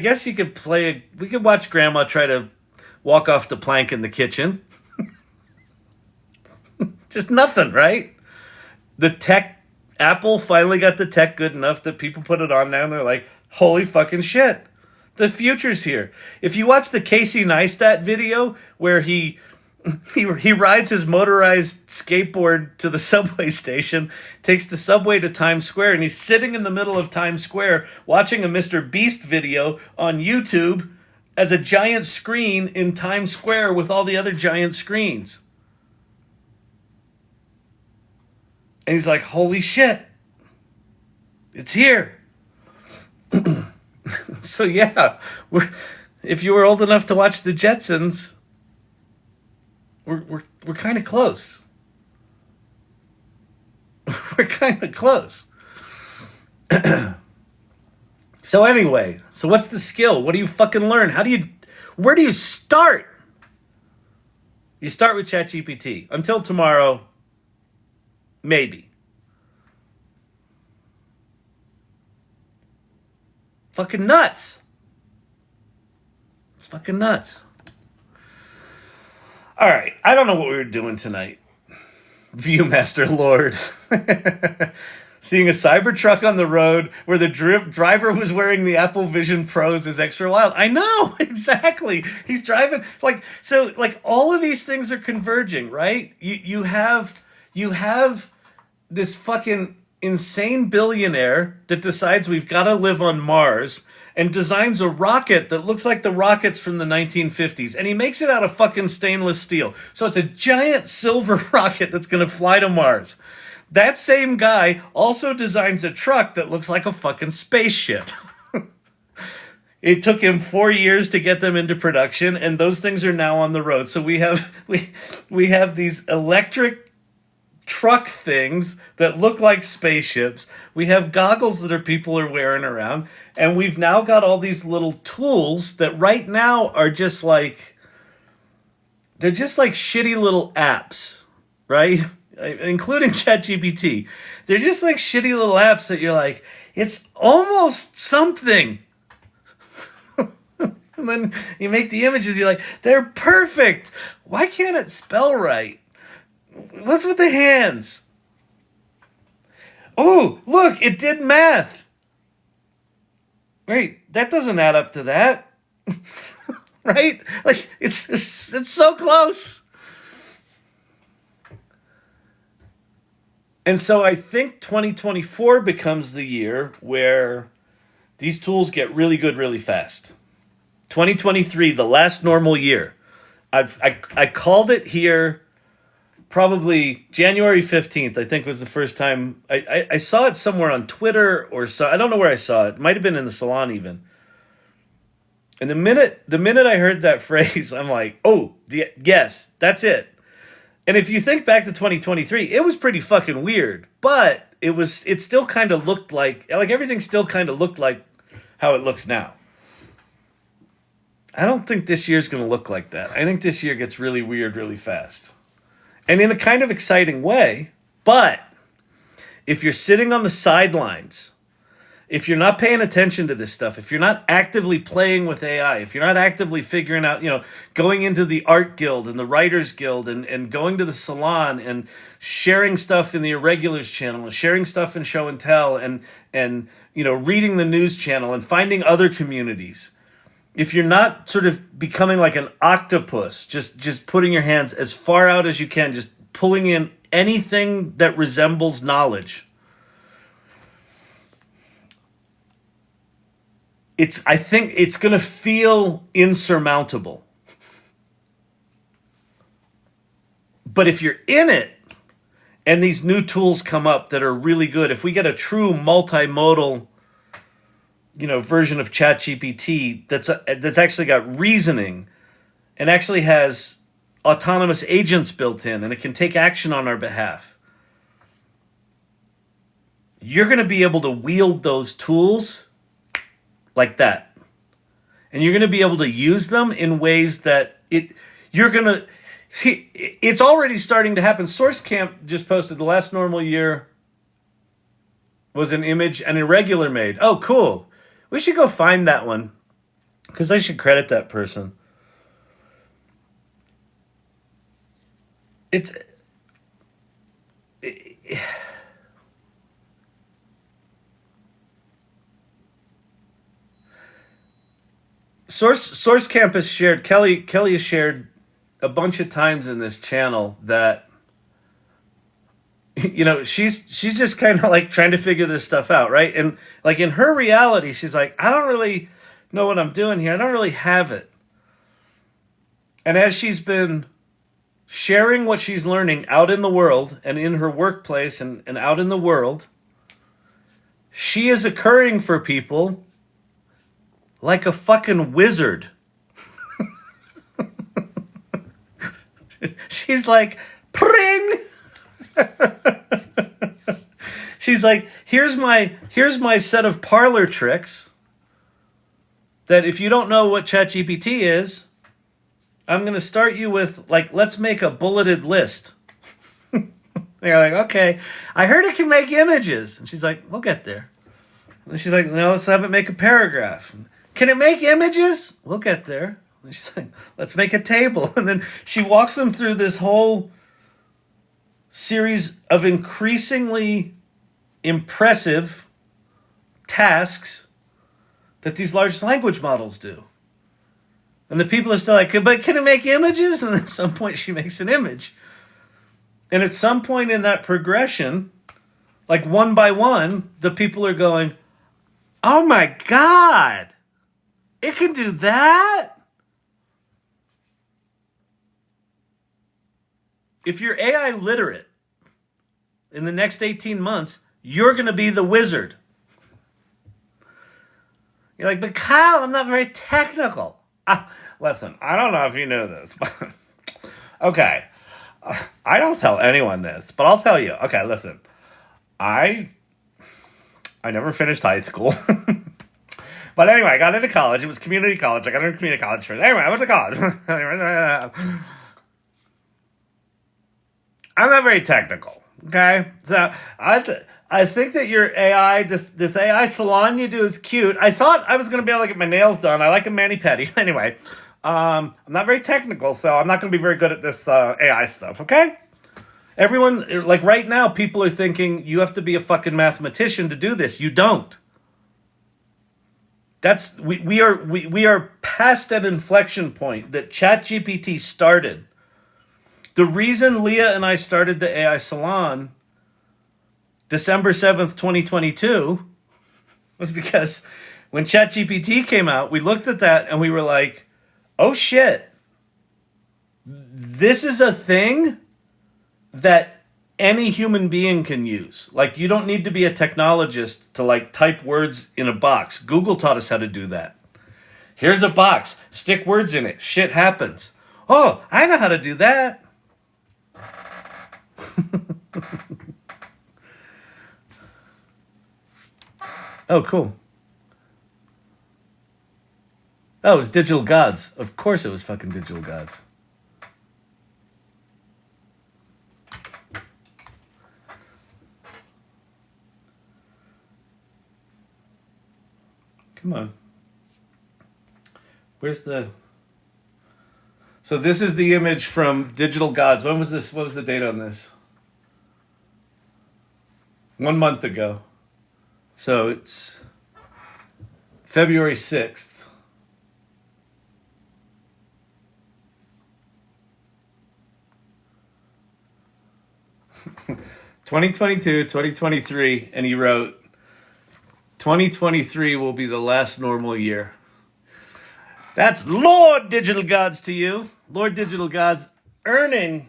guess you could we could watch Grandma try to walk off the plank in the kitchen. Just nothing, right? The tech, Apple finally got the tech good enough that people put it on now and they're like, holy fucking shit. The future's here. If you watch the Casey Neistat video where he rides his motorized skateboard to the subway station, takes the subway to Times Square, and he's sitting in the middle of Times Square watching a Mr. Beast video on YouTube as a giant screen in Times Square with all the other giant screens. And he's like, holy shit, it's here. So yeah, if you were old enough to watch the Jetsons, we're kind of close. We're kind of close. So anyway, so what's the skill? What do you fucking learn? Where do you start? You start with Chat-GPT. Until tomorrow, maybe. Fucking nuts. It's fucking nuts. All right, I don't know what we were doing tonight. Viewmaster Lord. Seeing a Cybertruck on the road where the driver was wearing the Apple Vision Pros is extra wild. I know, exactly. He's driving so all of these things are converging, right? You have this fucking insane billionaire that decides we've got to live on Mars and designs a rocket that looks like the rockets from the 1950s. And he makes it out of fucking stainless steel. So it's a giant silver rocket that's going to fly to Mars. That same guy also designs a truck that looks like a fucking spaceship. It took him 4 years to get them into production, and those things are now on the road. So we have these electric truck things that look like spaceships. We have goggles that people are wearing around, and we've now got all these little tools that right now are just like, they're just like shitty little apps, right? Including Chat-GPT. They're just like shitty little apps that you're like, it's almost something. And then you make the images, you're like, they're perfect. Why can't it spell right? What's with the hands? Oh, look, it did math. Wait, that doesn't add up to that. Right? Like, it's so close. And so I think 2024 becomes the year where these tools get really good really fast. 2023, the last normal year. I called it here probably January 15th, I think was the first time. I saw it somewhere on Twitter or so. I don't know where I saw it. It might have been in the salon even. And the minute I heard that phrase, I'm like, oh, yes, that's it. And if you think back to 2023, it was pretty fucking weird, but it still kind of looked like everything still kind of looked like how it looks now. I don't think this year's going to look like that. I think this year gets really weird really fast. And in a kind of exciting way, but if you're sitting on the sidelines, if you're not paying attention to this stuff, if you're not actively playing with AI, if you're not actively figuring out, going into the art guild and the writers guild and going to the salon and sharing stuff in the Irregulars-Channel and sharing stuff in Show and Tell and reading the news channel and finding other communities, if you're not sort of becoming like an octopus, just putting your hands as far out as you can, just pulling in anything that resembles knowledge, I think it's going to feel insurmountable. But if you're in it and these new tools come up that are really good, if we get a true multimodal, version of Chat-GPT that's actually got reasoning and actually has autonomous agents built in and it can take action on our behalf, you're going to be able to wield those tools like that. And you're going to be able to use them in ways that it's already starting to happen. SourceCamp just posted the last normal year was an image an irregular made. Oh, cool. We should go find that one because I should credit that person. SourceCamp has shared, Kelly has shared a bunch of times in this channel that, she's just kind of like trying to figure this stuff out, right? And like in her reality, she's like, I don't really know what I'm doing here. I don't really have it. And as she's been sharing what she's learning out in the world and in her workplace and out in the world, she is occurring for people like a fucking wizard. She's like, pring. She's like, here's my set of parlor tricks that if you don't know what ChatGPT is, I'm going to start you with, like, let's make a bulleted list. You're like, okay. I heard it can make images. And she's like, we'll get there. And she's like, no, let's have it make a paragraph. Can it make images? We'll get there. And she's like, let's make a table. And then she walks them through this whole series of increasingly impressive tasks that these large language models do. And the people are still like, but can it make images? And at some point she makes an image. And at some point in that progression, like one by one, the people are going, oh my God, it can do that? If you're AI literate in the next 18 months, you're going to be the wizard. You're like, but Kyle, I'm not very technical. Listen, I don't know if you know this, but okay. I don't tell anyone this, but I'll tell you. Okay, listen. I never finished high school. But anyway, I got into college. It was community college. I got into community college first. Anyway, I went to college. I'm not very technical, okay? So I think that your AI, this AI salon you do is cute. I thought I was going to be able to get my nails done. I like a mani-pedi. Anyway, I'm not very technical, so I'm not going to be very good at this AI stuff, okay? Everyone, like right now, people are thinking you have to be a fucking mathematician to do this. You don't. We are past that inflection point that ChatGPT started. The reason Leah and I started the AI Salon December 7th, 2022 was because when ChatGPT came out, we looked at that and we were like, oh shit, this is a thing that any human being can use. Like, you don't need to be a technologist to like type words in a box. Google taught us how to do that. Here's a box, stick words in it, shit happens. Oh, I know how to do that. Oh, cool. Oh, it was Digital Gods. Of course it was fucking Digital Gods. Come on. Where's the... So this is the image from Digital Gods. When was this? What was the date on this? 1 month ago. So it's February 6th. (2022, 2023), and he wrote, 2023 will be the last normal year. That's Lord Digital Gods to you. Lord Digital Gods earning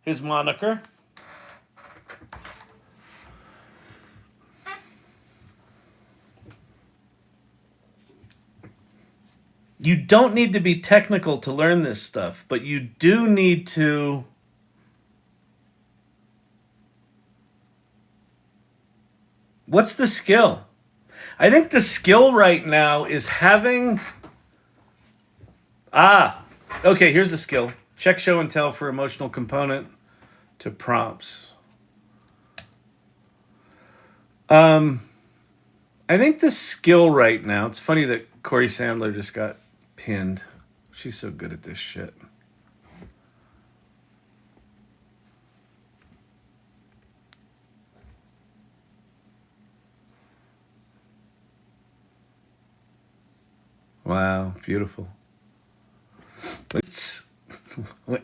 his moniker. You don't need to be technical to learn this stuff, but you do need to what's the skill? I think the skill right now is having... okay, here's the skill. Check show and tell for emotional component to prompts. I think the skill right now, it's funny that Corey Sandler just got pinned. She's so good at this shit. Wow, beautiful.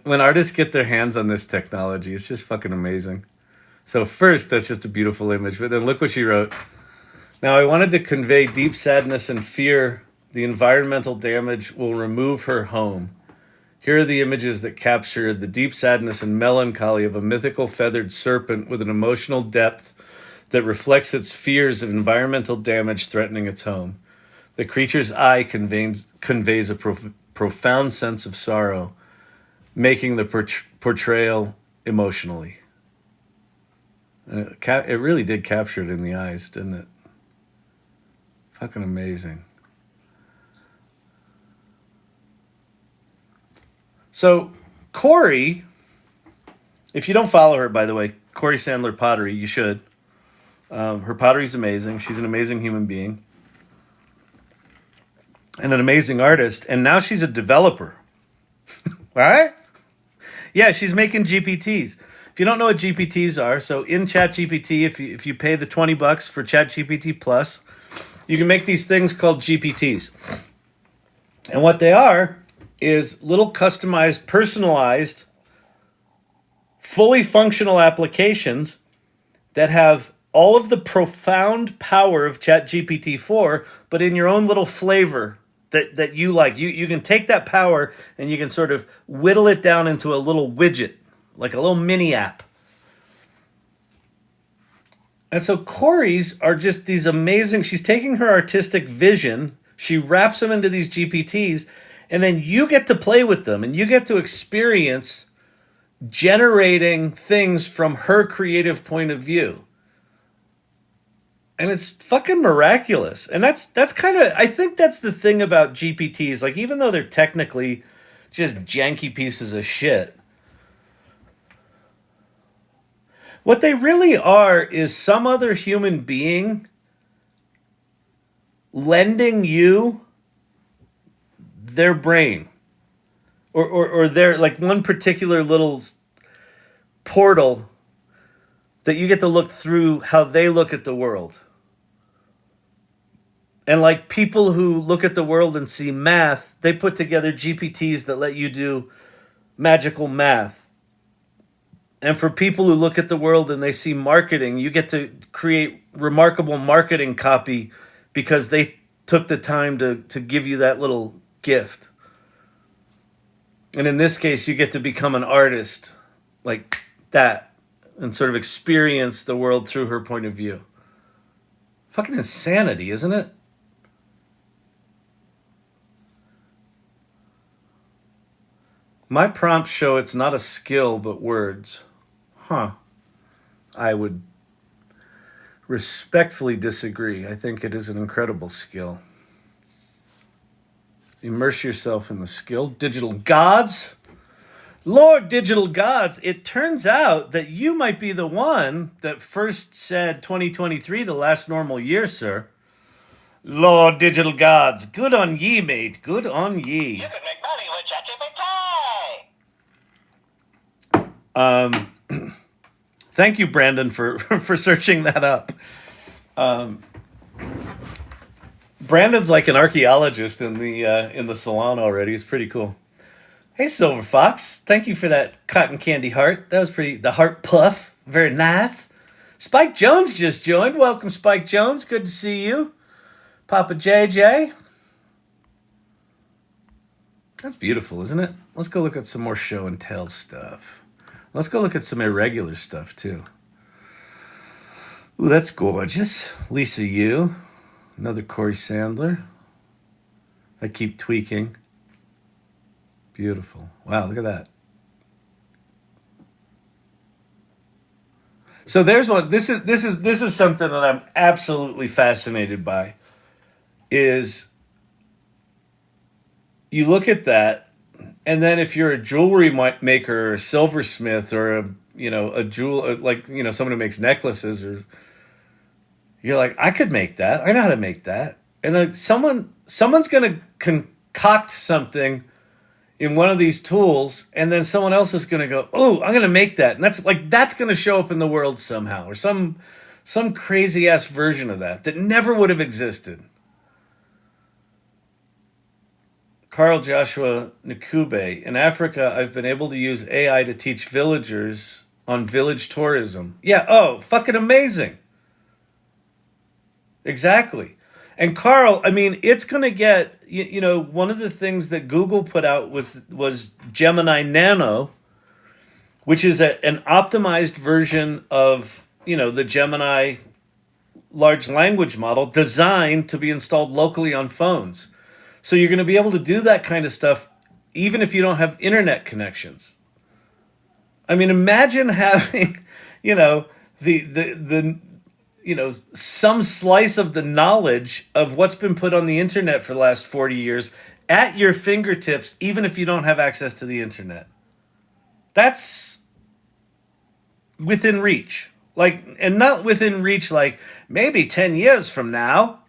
When artists get their hands on this technology, it's just fucking amazing. So first, that's just a beautiful image, but then look what she wrote. Now, I wanted to convey deep sadness and fear the environmental damage will remove her home. Here are the images that capture the deep sadness and melancholy of a mythical feathered serpent with an emotional depth that reflects its fears of environmental damage threatening its home. The creature's eye conveys a profound sense of sorrow. making the portrayal emotionally. It really did capture it in the eyes, didn't it? Fucking amazing. So Corey, if you don't follow her, by the way, Corey Sandler Pottery, you should. Her pottery's amazing. She's an amazing human being and an amazing artist. And now she's a developer. All right? Yeah, she's making GPTs. If you don't know what GPTs are, so in Chat-GPT, if you pay the $20 for Chat-GPT-Plus, you can make these things called GPTs. And what they are is little customized, personalized, fully functional applications that have all of the profound power of Chat-GPT-4, but in your own little flavor that you like. You can take that power and you can sort of whittle it down into a little widget, like a little mini app. And so Corey's are just these amazing, she's taking her artistic vision, she wraps them into these GPTs, and then you get to play with them and you get to experience generating things from her creative point of view. And it's fucking miraculous. And that's kind of, I think that's the thing about GPTs. Like, even though they're technically just janky pieces of shit, what they really are is some other human being lending you their brain. Or their, like, one particular little portal that you get to look through how they look at the world. And like people who look at the world and see math, they put together GPTs that let you do magical math. And for people who look at the world and they see marketing, you get to create remarkable marketing copy because they took the time to give you that little gift. And in this case, you get to become an artist like that and sort of experience the world through her point of view. Fucking insanity, isn't it? My prompts show it's not a skill, but words. Huh. I would respectfully disagree. I think it is an incredible skill. Immerse yourself in the skill. Digital gods. Lord, digital gods, it turns out that you might be the one that first said 2023, the last normal year, sir. Lord, digital gods, good on ye, mate. Good on ye. You can make money with Chat-GPT! Thank you, Brandon, for searching that up. Brandon's like an archaeologist in the salon already. It's pretty cool. Hey, Silver Fox. Thank you for that cotton candy heart. That was pretty. The heart puff. Very nice. Spike Jones just joined. Welcome, Spike Jones. Good to see you. Papa JJ. That's beautiful, isn't it? Let's go look at some more show and tell stuff. Let's go look at some irregular stuff, too. Ooh, that's gorgeous. Lisa Yu. Another Corey Sandler. I keep tweaking. Beautiful. Wow, look at that. So there's one. This is something that I'm absolutely fascinated by. Is you look at that, and then if you're a jewelry maker or a silversmith or a someone who makes necklaces, or you're like, I could make that. I know how to make that. And like someone's going to concoct something in one of these tools, and then someone else is going to go, oh, I'm going to make that. And that's going to show up in the world somehow, or some crazy ass version of that never would have existed. Carl Joshua Nkube, in Africa, I've been able to use AI to teach villagers on village tourism. Yeah, oh, fucking amazing. Exactly. And Carl, I mean, it's going to get, one of the things that Google put out was Gemini Nano, which is an optimized version of, the Gemini large language model designed to be installed locally on phones. So you're going to be able to do that kind of stuff even if you don't have internet connections. I mean, imagine having, the some slice of the knowledge of what's been put on the internet for the last 40 years at your fingertips, even if you don't have access to the internet. That's within reach. And not within reach like maybe 10 years from now,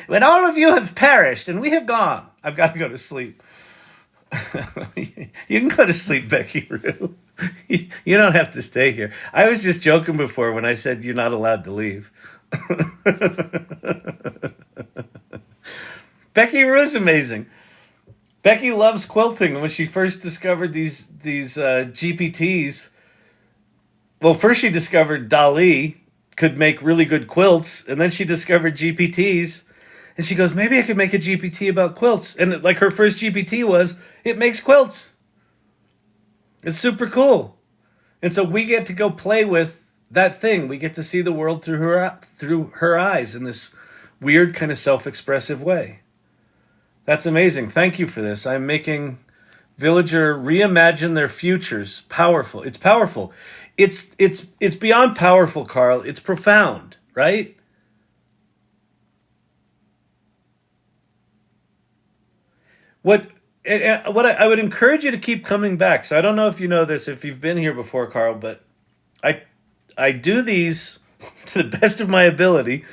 when all of you have perished and we have gone. I've got to go to sleep. You can go to sleep, Becky Rue. You don't have to stay here. I was just joking before when I said you're not allowed to leave. Becky Rue's amazing. Becky loves quilting. When she first discovered these GPTs, well, first she discovered DALL-E could make really good quilts, and then she discovered GPTs, and she goes, maybe I could make a GPT about quilts. And like her first GPT was, it makes quilts. It's super cool. And so we get to go play with that thing. We get to see the world through her eyes in this weird kind of self-expressive way. That's amazing. Thank you for this. I'm making Villager reimagine their futures. Powerful. It's powerful. It's beyond powerful, Carl. It's profound, right? What I would encourage you to keep coming back. So I don't know if you know this, if you've been here before, Carl, but I do these to the best of my ability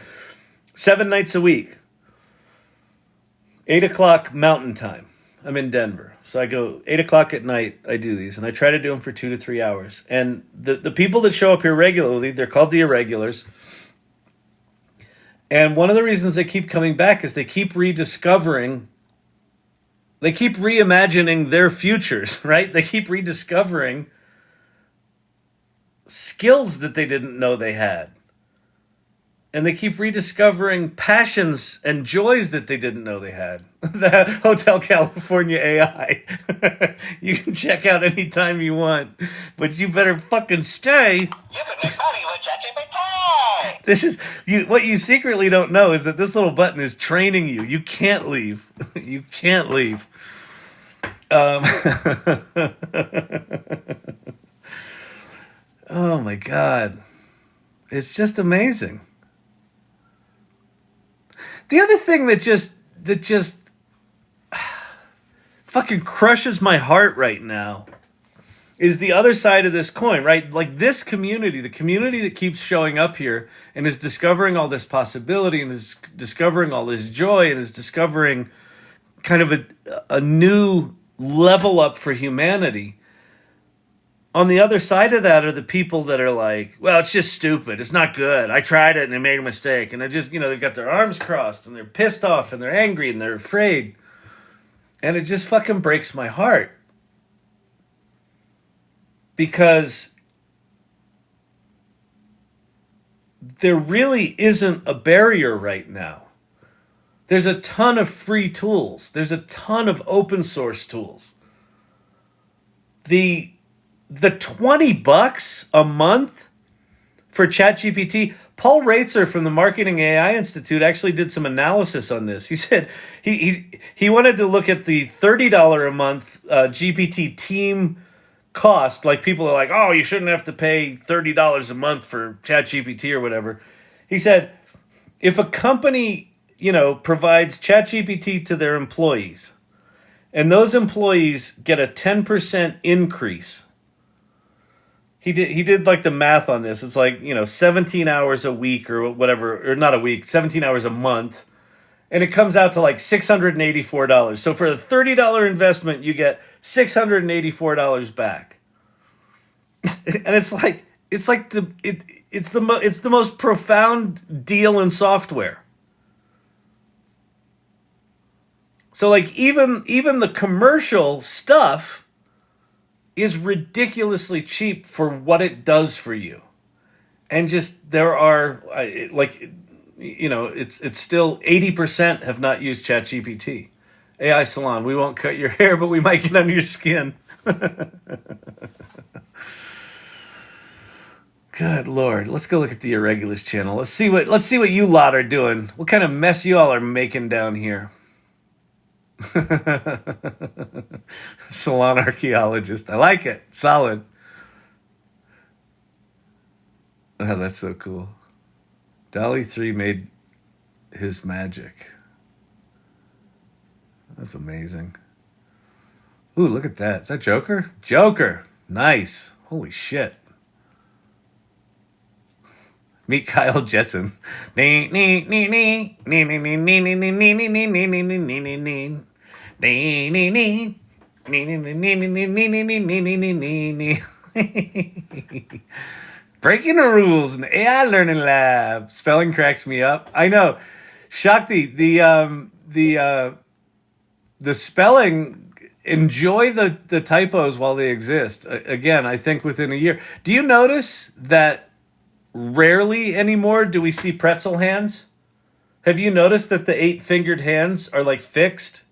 7 nights a week. 8 o'clock Mountain Time. I'm in Denver. So I go 8 o'clock at night, I do these, and I try to do them for 2 to 3 hours. And the people that show up here regularly, they're called the Irregulars. And one of the reasons they keep coming back is they keep reimagining their futures, right? They keep rediscovering skills that they didn't know they had. And they keep rediscovering passions and joys that they didn't know they had. The Hotel California AI. You can check out anytime you want, but you better fucking stay. You can make money with Chat-GPT! This is what you secretly don't know is that this little button is training you. You can't leave. You can't leave. Oh my God. It's just amazing. The other thing that just fucking crushes my heart right now is the other side of this coin, right? Like this community, the community that keeps showing up here and is discovering all this possibility and is discovering all this joy and is discovering kind of a new level up for humanity. On the other side of that are the people that are like, well, it's just stupid. It's not good. I tried it and I made a mistake. And they just, they've got their arms crossed and they're pissed off and they're angry and they're afraid. And it just fucking breaks my heart. Because there really isn't a barrier right now. There's a ton of free tools. There's a ton of open source tools. The $20 a month for ChatGPT, Paul Reitzer from the Marketing AI Institute actually did some analysis on this. He said he wanted to look at the $30 a month GPT team cost. Like people are like, oh, you shouldn't have to pay $30 a month for ChatGPT or whatever. He said, if a company, provides ChatGPT to their employees, and those employees get a 10% increase. He did like the math on this. It's like, 17 hours a week or whatever, or not a week, 17 hours a month. And it comes out to like $684. So for a $30 investment, you get $684 back. And it's the most profound deal in software. So like even the commercial stuff is ridiculously cheap for what it does for you. And just there are it's still 80% have not used ChatGPT. AI Salon, we won't cut your hair, but we might get under your skin. Good Lord. Let's go look at the Irregulars-Channel. Let's see what you lot are doing. What kind of mess you all are making down here. Salon archaeologist. I like it. Solid. Oh, that's so cool. Dolly 3 made his magic. That's amazing. Ooh, look at that. Is that Joker? Joker. Nice. Holy shit. Meet Kyle Jetson. Breaking the rules in the AI learning lab. Spelling cracks me up. I know. Shakti, the spelling, enjoy the typos while they exist. Again, I think within a year. Do you notice that rarely anymore do we see pretzel hands? Have you noticed that the 8-fingered hands are like fixed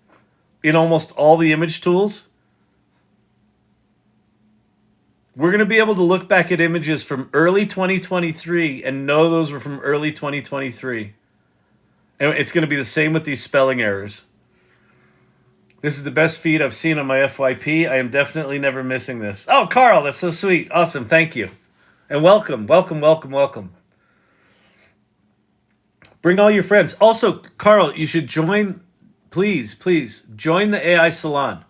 in almost all the image tools? We're going to be able to look back at images from early 2023 and know those were from early 2023. And it's going to be the same with these spelling errors. This is the best feed I've seen on my FYP. I am definitely never missing this. Oh, Carl, that's so sweet. Awesome. Thank you. And welcome. Bring all your friends. Also, Carl, you should join, please, join the AI Salon.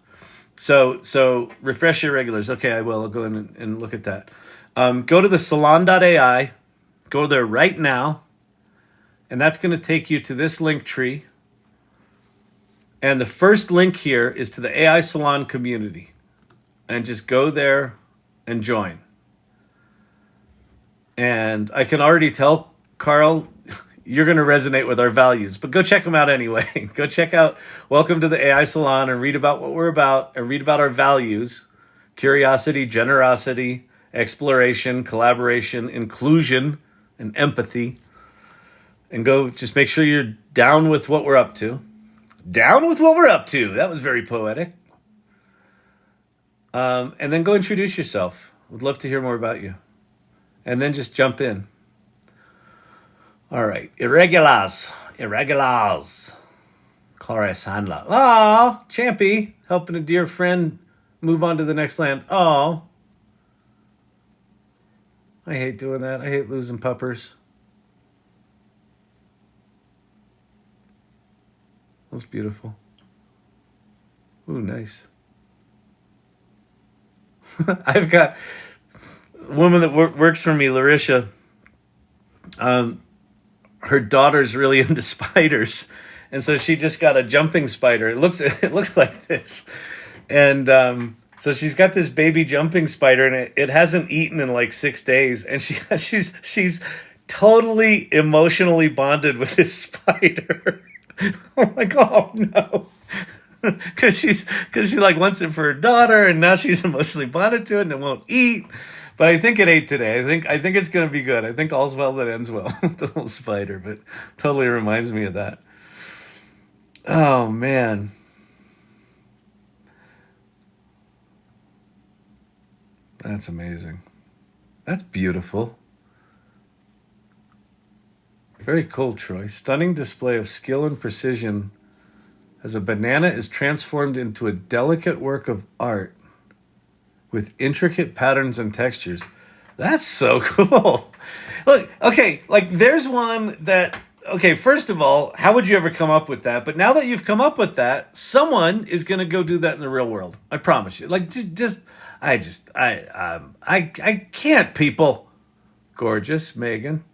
So refresh your regulars. Okay, I will. I'll go in and look at that. Go to the salon.ai. Go there right now. And that's going to take you to this link tree. And the first link here is to the AI Salon community. And just go there and join. And I can already tell, Carl, you're going to resonate with our values. But go check them out anyway. Go check out Welcome to the AI Salon and read about what we're about and read about our values. Curiosity, generosity, exploration, collaboration, inclusion, and empathy. And go just make sure you're down with what we're up to. Down with what we're up to. That was very poetic. And then go introduce yourself. Would love to hear more about you. And then just jump in. All right. Irregulars. Chorus handler. Oh, Champy. Helping a dear friend move on to the next land. Oh. I hate doing that. I hate losing puppers. That's beautiful. Ooh, nice. I've got a woman that works for me, Larisha. Her daughter's really into spiders, and so she just got a jumping spider. It looks like this, and so she's got this baby jumping spider, and it hasn't eaten in like 6 days, and she's totally emotionally bonded with this spider. I'm like, oh no. Because she like wants it for her daughter, and now she's emotionally bonded to it, and it won't eat. But I think it ate today. I think it's gonna be good. I think all's well that ends well with the little spider. But totally reminds me of that. Oh man. That's amazing. That's beautiful. Very cool, Troy. Stunning display of skill and precision as a banana is transformed into a delicate work of art with intricate patterns and textures. That's so cool. Look, okay, like there's one that, okay, first of all, how would you ever come up with that? But now that you've come up with that, someone is going to go do that in the real world. I promise you. Like, I can't, people. Gorgeous, Megan.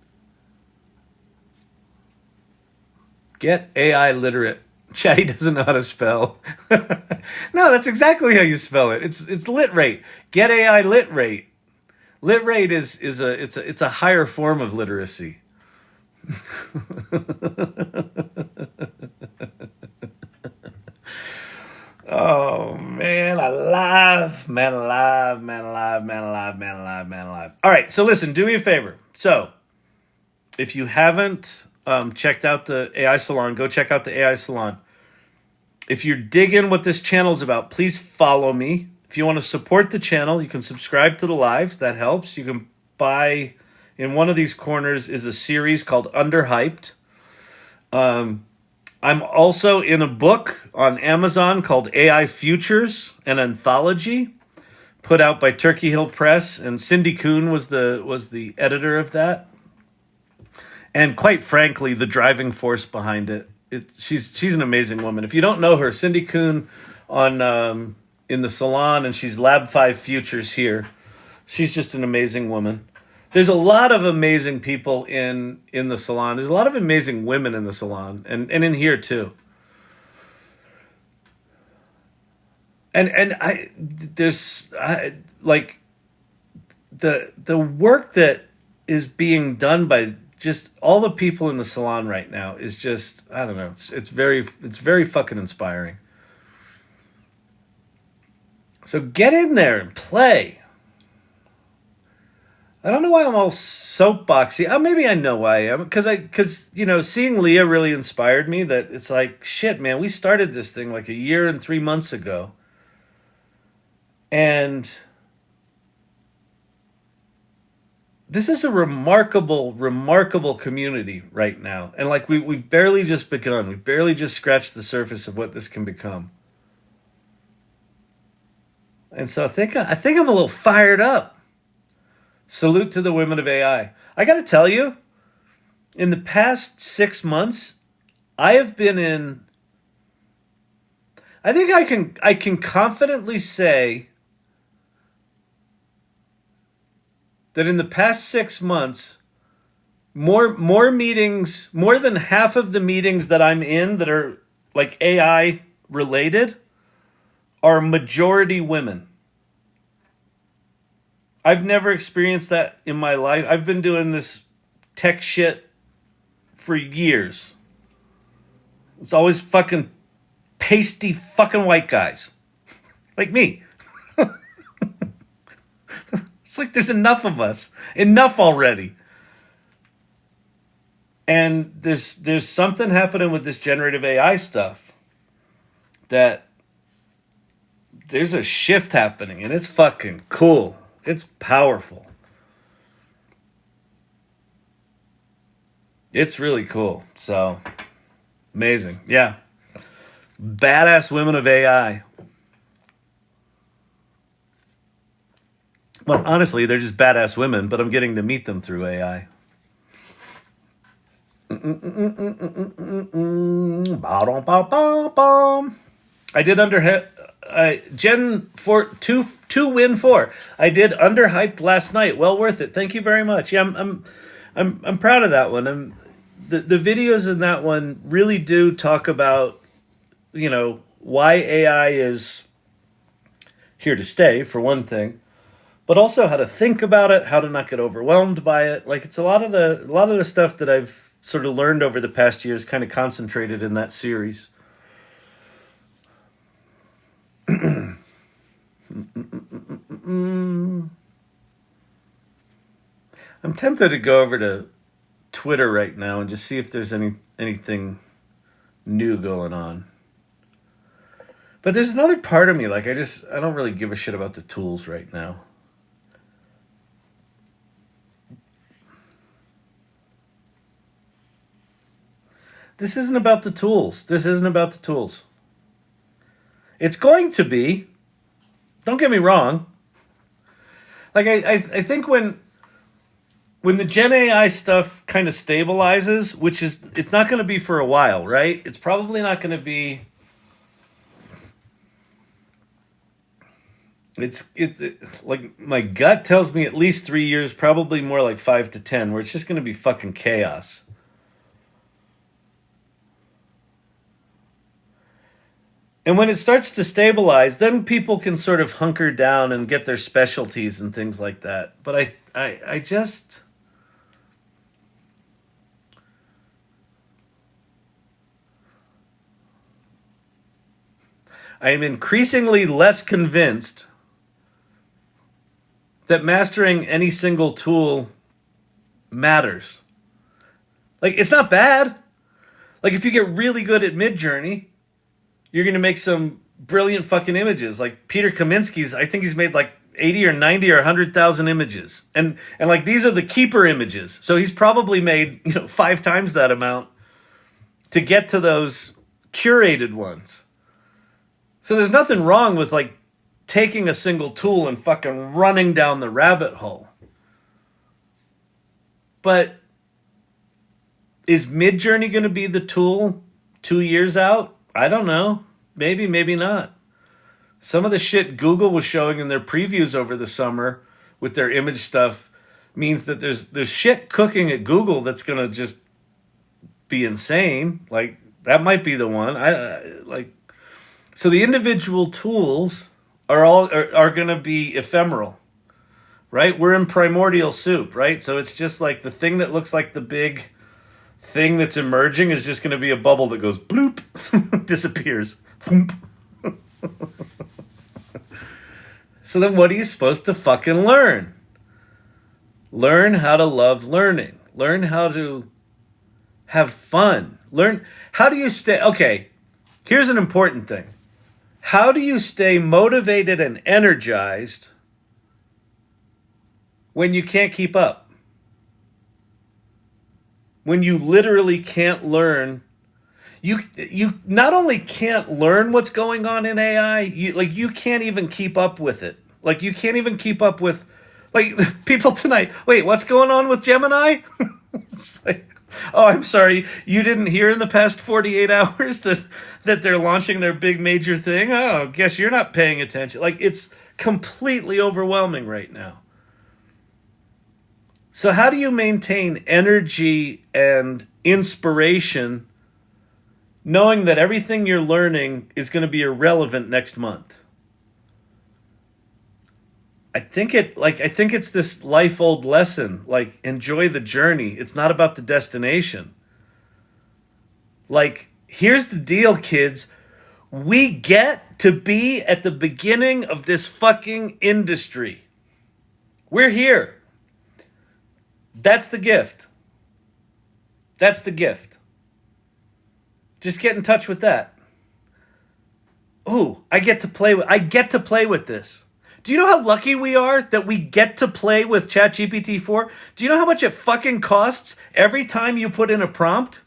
Get AI literate. Chatty doesn't know how to spell. No, that's exactly how you spell it. It's lit rate. Get AI lit rate. Lit rate is a higher form of literacy. Oh man, alive. All right, so listen, do me a favor. So if you haven't checked out the AI Salon, go check out the AI Salon. If you're digging what this channel's about, please follow me. If you want to support the channel, you can subscribe to the lives. That helps. You can buy, in one of these corners is a series called Underhyped. I'm also in a book on Amazon called AI Futures, an anthology put out by Turkey Hill Press, and Cindy Kuhn was the editor of that. And quite frankly, the driving force behind it. She's an amazing woman. If you don't know her, Cindy Kuhn on in the salon, and she's Lab 5 Futures here. She's just an amazing woman. There's a lot of amazing people in the salon. There's a lot of amazing women in the salon, and in here too. And like the work that is being done by just all the people in the salon right now is just, I don't know, it's very fucking inspiring. So get in there and play. I don't know why I'm all soapboxy. Maybe I know why I am. Because seeing Leah really inspired me. That it's like, shit, man, we started this thing like a year and 3 months ago. And this is a remarkable, remarkable community right now. And like we've barely just begun. We've barely just scratched the surface of what this can become. And so I think I'm a little fired up. Salute to the women of AI. I got to tell you, in the past 6 months, I have been in. I think I can confidently say that in the past 6 months, more meetings, more than half of the meetings that I'm in that are like AI related, are majority women. I've never experienced that in my life. I've been doing this tech shit for years. It's always fucking pasty fucking white guys. Like me. It's like there's enough of us. Enough already. And there's something happening with this generative AI stuff that there's a shift happening, and it's fucking cool. It's powerful. It's really cool. So, amazing. Yeah. Badass women of AI. Well, honestly, they're just badass women, but I'm getting to meet them through AI. I did Gen 4 2 win 4. I did Underhyped last night. Well worth it. Thank you very much. Yeah, I'm proud of that one. The videos in that one really do talk about, why AI is here to stay, for one thing, but also how to think about it, how to not get overwhelmed by it. Like, it's a lot of the stuff that I've sort of learned over the past years kind of concentrated in that series. I'm tempted to go over to Twitter right now and just see if there's anything new going on. But there's another part of me, like I don't really give a shit about the tools right now. This isn't about the tools. It's going to be. Don't get me wrong. Like I think when the Gen AI stuff kind of stabilizes, which is, it's not going to be for a while, right? It's probably not going to be. Like my gut tells me at least 3 years, probably more like 5 to 10, where it's just going to be fucking chaos. And when it starts to stabilize, then people can sort of hunker down and get their specialties and things like that. But I just... I am increasingly less convinced that mastering any single tool matters. Like, it's not bad. Like, if you get really good at Midjourney, you're going to make some brilliant fucking images. Like Peter Kaminsky's, I think he's made like 80 or 90 or 100,000 images. And like, these are the keeper images. So he's probably made, 5 times that amount to get to those curated ones. So there's nothing wrong with like taking a single tool and fucking running down the rabbit hole. But is Midjourney going to be the tool 2 years out? I don't know. Maybe, maybe not. Some of the shit Google was showing in their previews over the summer with their image stuff means that there's shit cooking at Google that's going to just be insane. Like, that might be the one. So the individual tools are going to be ephemeral, right? We're in Primordial-Soup, right? So it's just like the thing that looks like the big thing that's emerging is just going to be a bubble that goes bloop, disappears. So then what are you supposed to fucking learn? Learn how to love learning. Learn how to have fun. Learn, how do you stay, okay, here's an important thing. How do you stay motivated and energized when you can't keep up? When you literally can't learn, you not only can't learn what's going on in AI, you can't even keep up with it. Like, you can't even keep up with, like, people tonight, wait, what's going on with Gemini? It's like, oh, I'm sorry, you didn't hear in the past 48 hours that they're launching their big major thing? Oh, guess you're not paying attention. Like, it's completely overwhelming right now. So how do you maintain energy and inspiration knowing that everything you're learning is going to be irrelevant next month? I think it's this life-old lesson, like, enjoy the journey. It's not about the destination. Like, here's the deal, kids. We get to be at the beginning of this fucking industry. We're here. That's the gift. That's the gift. Just get in touch with that. Ooh, I get to play with this. Do you know how lucky we are that we get to play with Chat-GPT-4? Do you know how much it fucking costs every time you put in a prompt?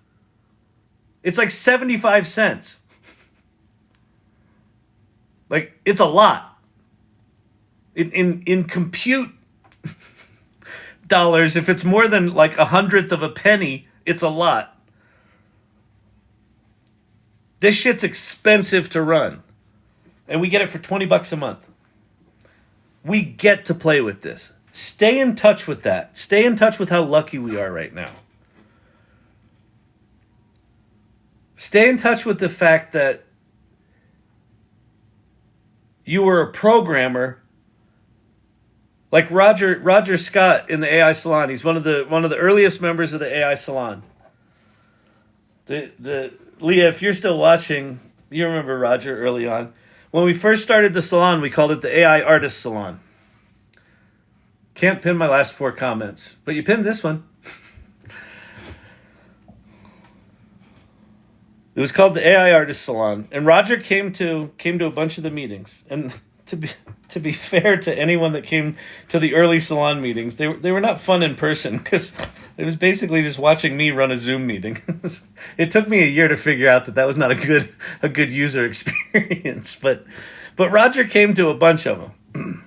It's like 75 cents. Like, it's a lot. In compute dollars, if it's more than like 1/100th of a penny, it's a lot. This shit's expensive to run. And we get it for $20 a month. We get to play with this. Stay in touch with that. Stay in touch with how lucky we are right now. Stay in touch with the fact that you were a programmer, like Roger Scott in the AI Salon. He's one of the earliest members of the AI Salon. The Leah, if you're still watching, you remember Roger early on. When we first started the salon, we called it the AI Artist Salon. Can't pin my last 4 comments, but you pinned this one. It was called the AI Artist Salon, and Roger came to a bunch of the meetings. And to be fair to anyone that came to the early salon meetings, they were not fun in person because it was basically just watching me run a Zoom meeting. It took me a year to figure out that was not a good user experience. But Roger came to a bunch of them, and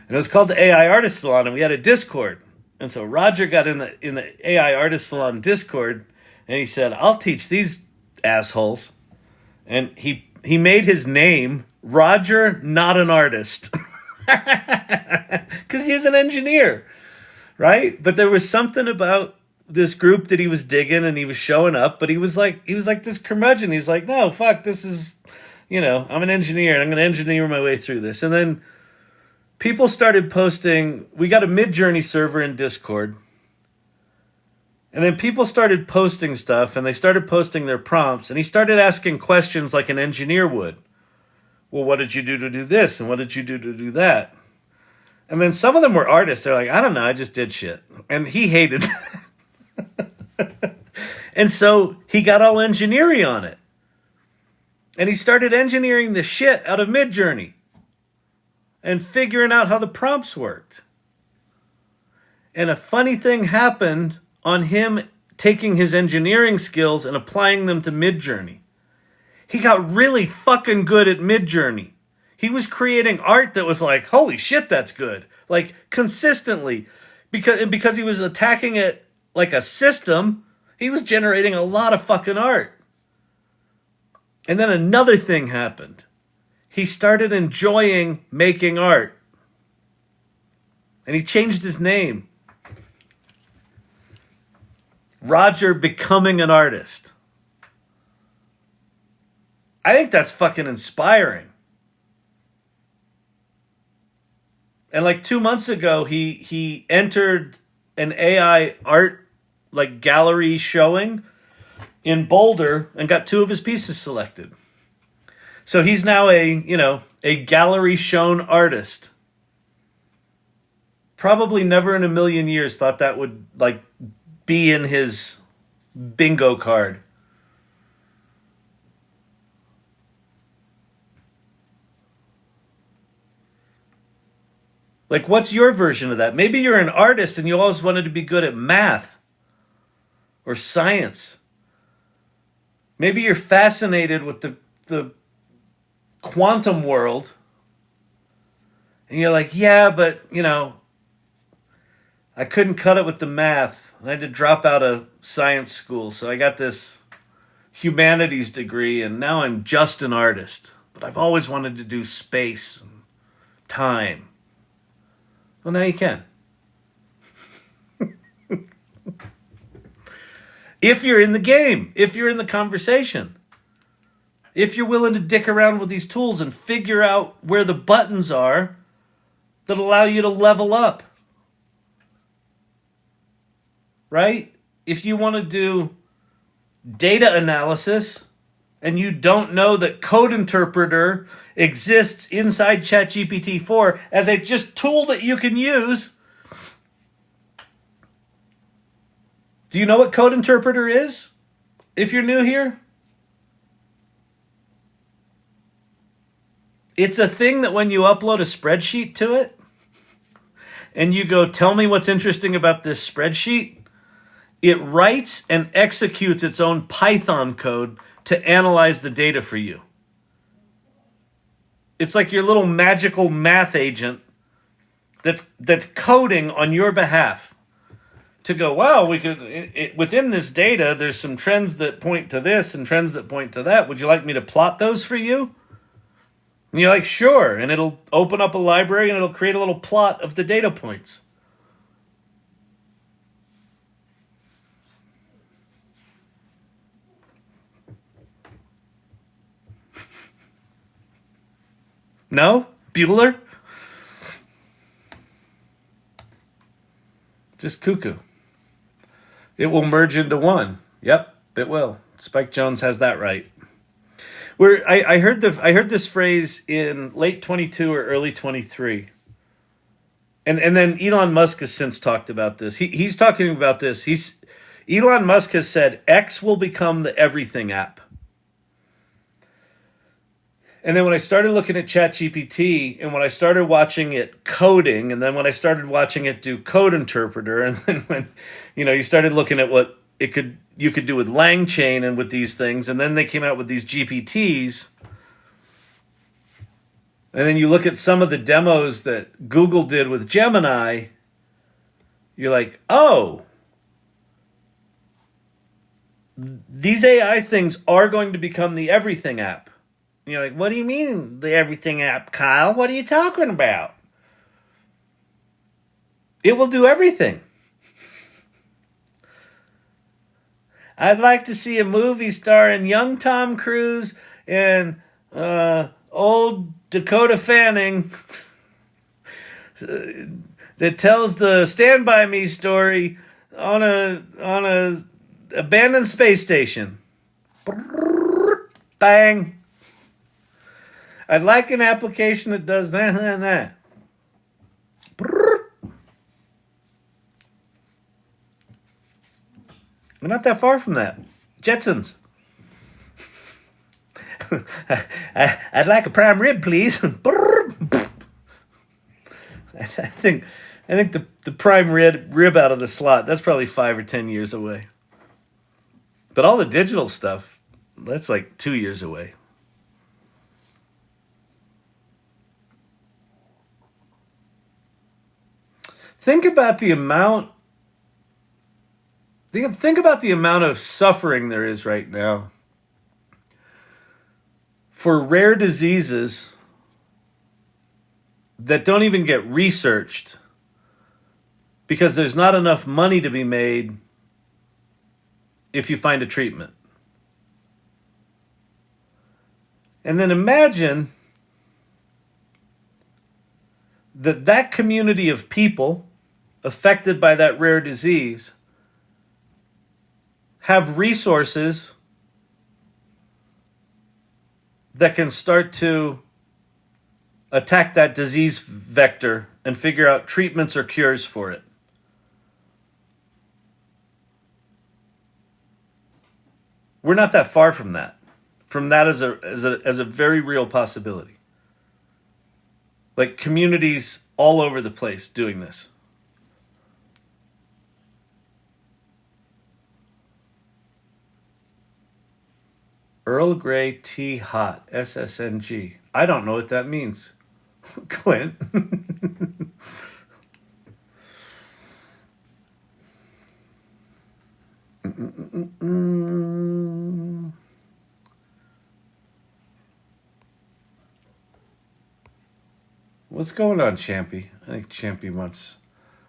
it was called the AI Artist Salon, and we had a Discord. And so Roger got in the AI Artist Salon Discord, and he said, "I'll teach these assholes," and he made his name Roger, not an artist, because he was an engineer, right? But there was something about this group that he was digging, and he was showing up. But he was like this curmudgeon. He's like, no, fuck, this is, I'm an engineer, and I'm going to engineer my way through this. And then people started posting. We got a Midjourney server in Discord, and then people started posting stuff, and they started posting their prompts, and he started asking questions like an engineer would. Well, what did you do to do this? And what did you do to do that? And then some of them were artists. They're like, I don't know, I just did shit. And he hated that. And so he got all engineering on it. And he started engineering the shit out of Midjourney and figuring out how the prompts worked. And a funny thing happened on him taking his engineering skills and applying them to Midjourney. He got really fucking good at Midjourney. He was creating art that was like, holy shit, that's good. Like, consistently. Because he was attacking it like a system, he was generating a lot of fucking art. And then another thing happened. He started enjoying making art. And he changed his name. Roger becoming an artist. I think that's fucking inspiring. And like 2 months ago, he entered an AI art like gallery showing in Boulder and got 2 of his pieces selected. So he's now a gallery shown artist. Probably never in a million years thought that would like be in his bingo card. Like, what's your version of that? Maybe you're an artist and you always wanted to be good at math or science. Maybe you're fascinated with the quantum world. And you're like, yeah, but, I couldn't cut it with the math. I had to drop out of science school. So I got this humanities degree and now I'm just an artist. But I've always wanted to do space and time. Well, now you can. If you're in the game, if you're in the conversation, if you're willing to dick around with these tools and figure out where the buttons are that allow you to level up, right? If you want to do data analysis and you don't know that Code Interpreter exists inside ChatGPT-4 as a just tool that you can use. Do you know what Code Interpreter is? If you're new here? It's a thing that when you upload a spreadsheet to it and you go, tell me what's interesting about this spreadsheet, it writes and executes its own Python code to analyze the data for you. It's like your little magical math agent that's coding on your behalf to go, wow, we could within this data, there's some trends that point to this and trends that point to that. Would you like me to plot those for you? And you're like, sure. And it'll open up a library and it'll create a little plot of the data points. No? Bueller? Just cuckoo. It will merge into one. Yep, it will. Spike Jonze has that right. I heard this phrase in late 22 or early 23. And then Elon Musk has since talked about this. He's talking about this. Elon Musk has said X will become the everything app. And then when I started looking at ChatGPT and when I started watching it coding and then when I started watching it do code interpreter and then when you started looking at what you could do with LangChain and with these things and then they came out with these GPTs and then you look at some of the demos that Google did with Gemini, you're like, oh, these AI things are going to become the everything app. And you're like, what do you mean the everything app, Kyle? What are you talking about? It will do everything. I'd like to see a movie starring young Tom Cruise and old Dakota Fanning that tells the Stand By Me story on a abandoned space station. Bang. I'd like an application that does that and that. We're not that far from that. Jetsons. I'd like a prime rib, please. I think the prime rib out of the slot, that's probably 5 or 10 years away. But all the digital stuff, that's like 2 years away. Think about the amount of suffering there is right now for rare diseases that don't even get researched because there's not enough money to be made if you find a treatment. And then imagine that community of people affected by that rare disease have resources that can start to attack that disease vector and figure out treatments or cures for it. We're not that far from that. From that as a very real possibility. Like communities all over the place doing this. Earl Grey Tea Hot, SSNG. I don't know what that means. Clint. What's going on, Champy? I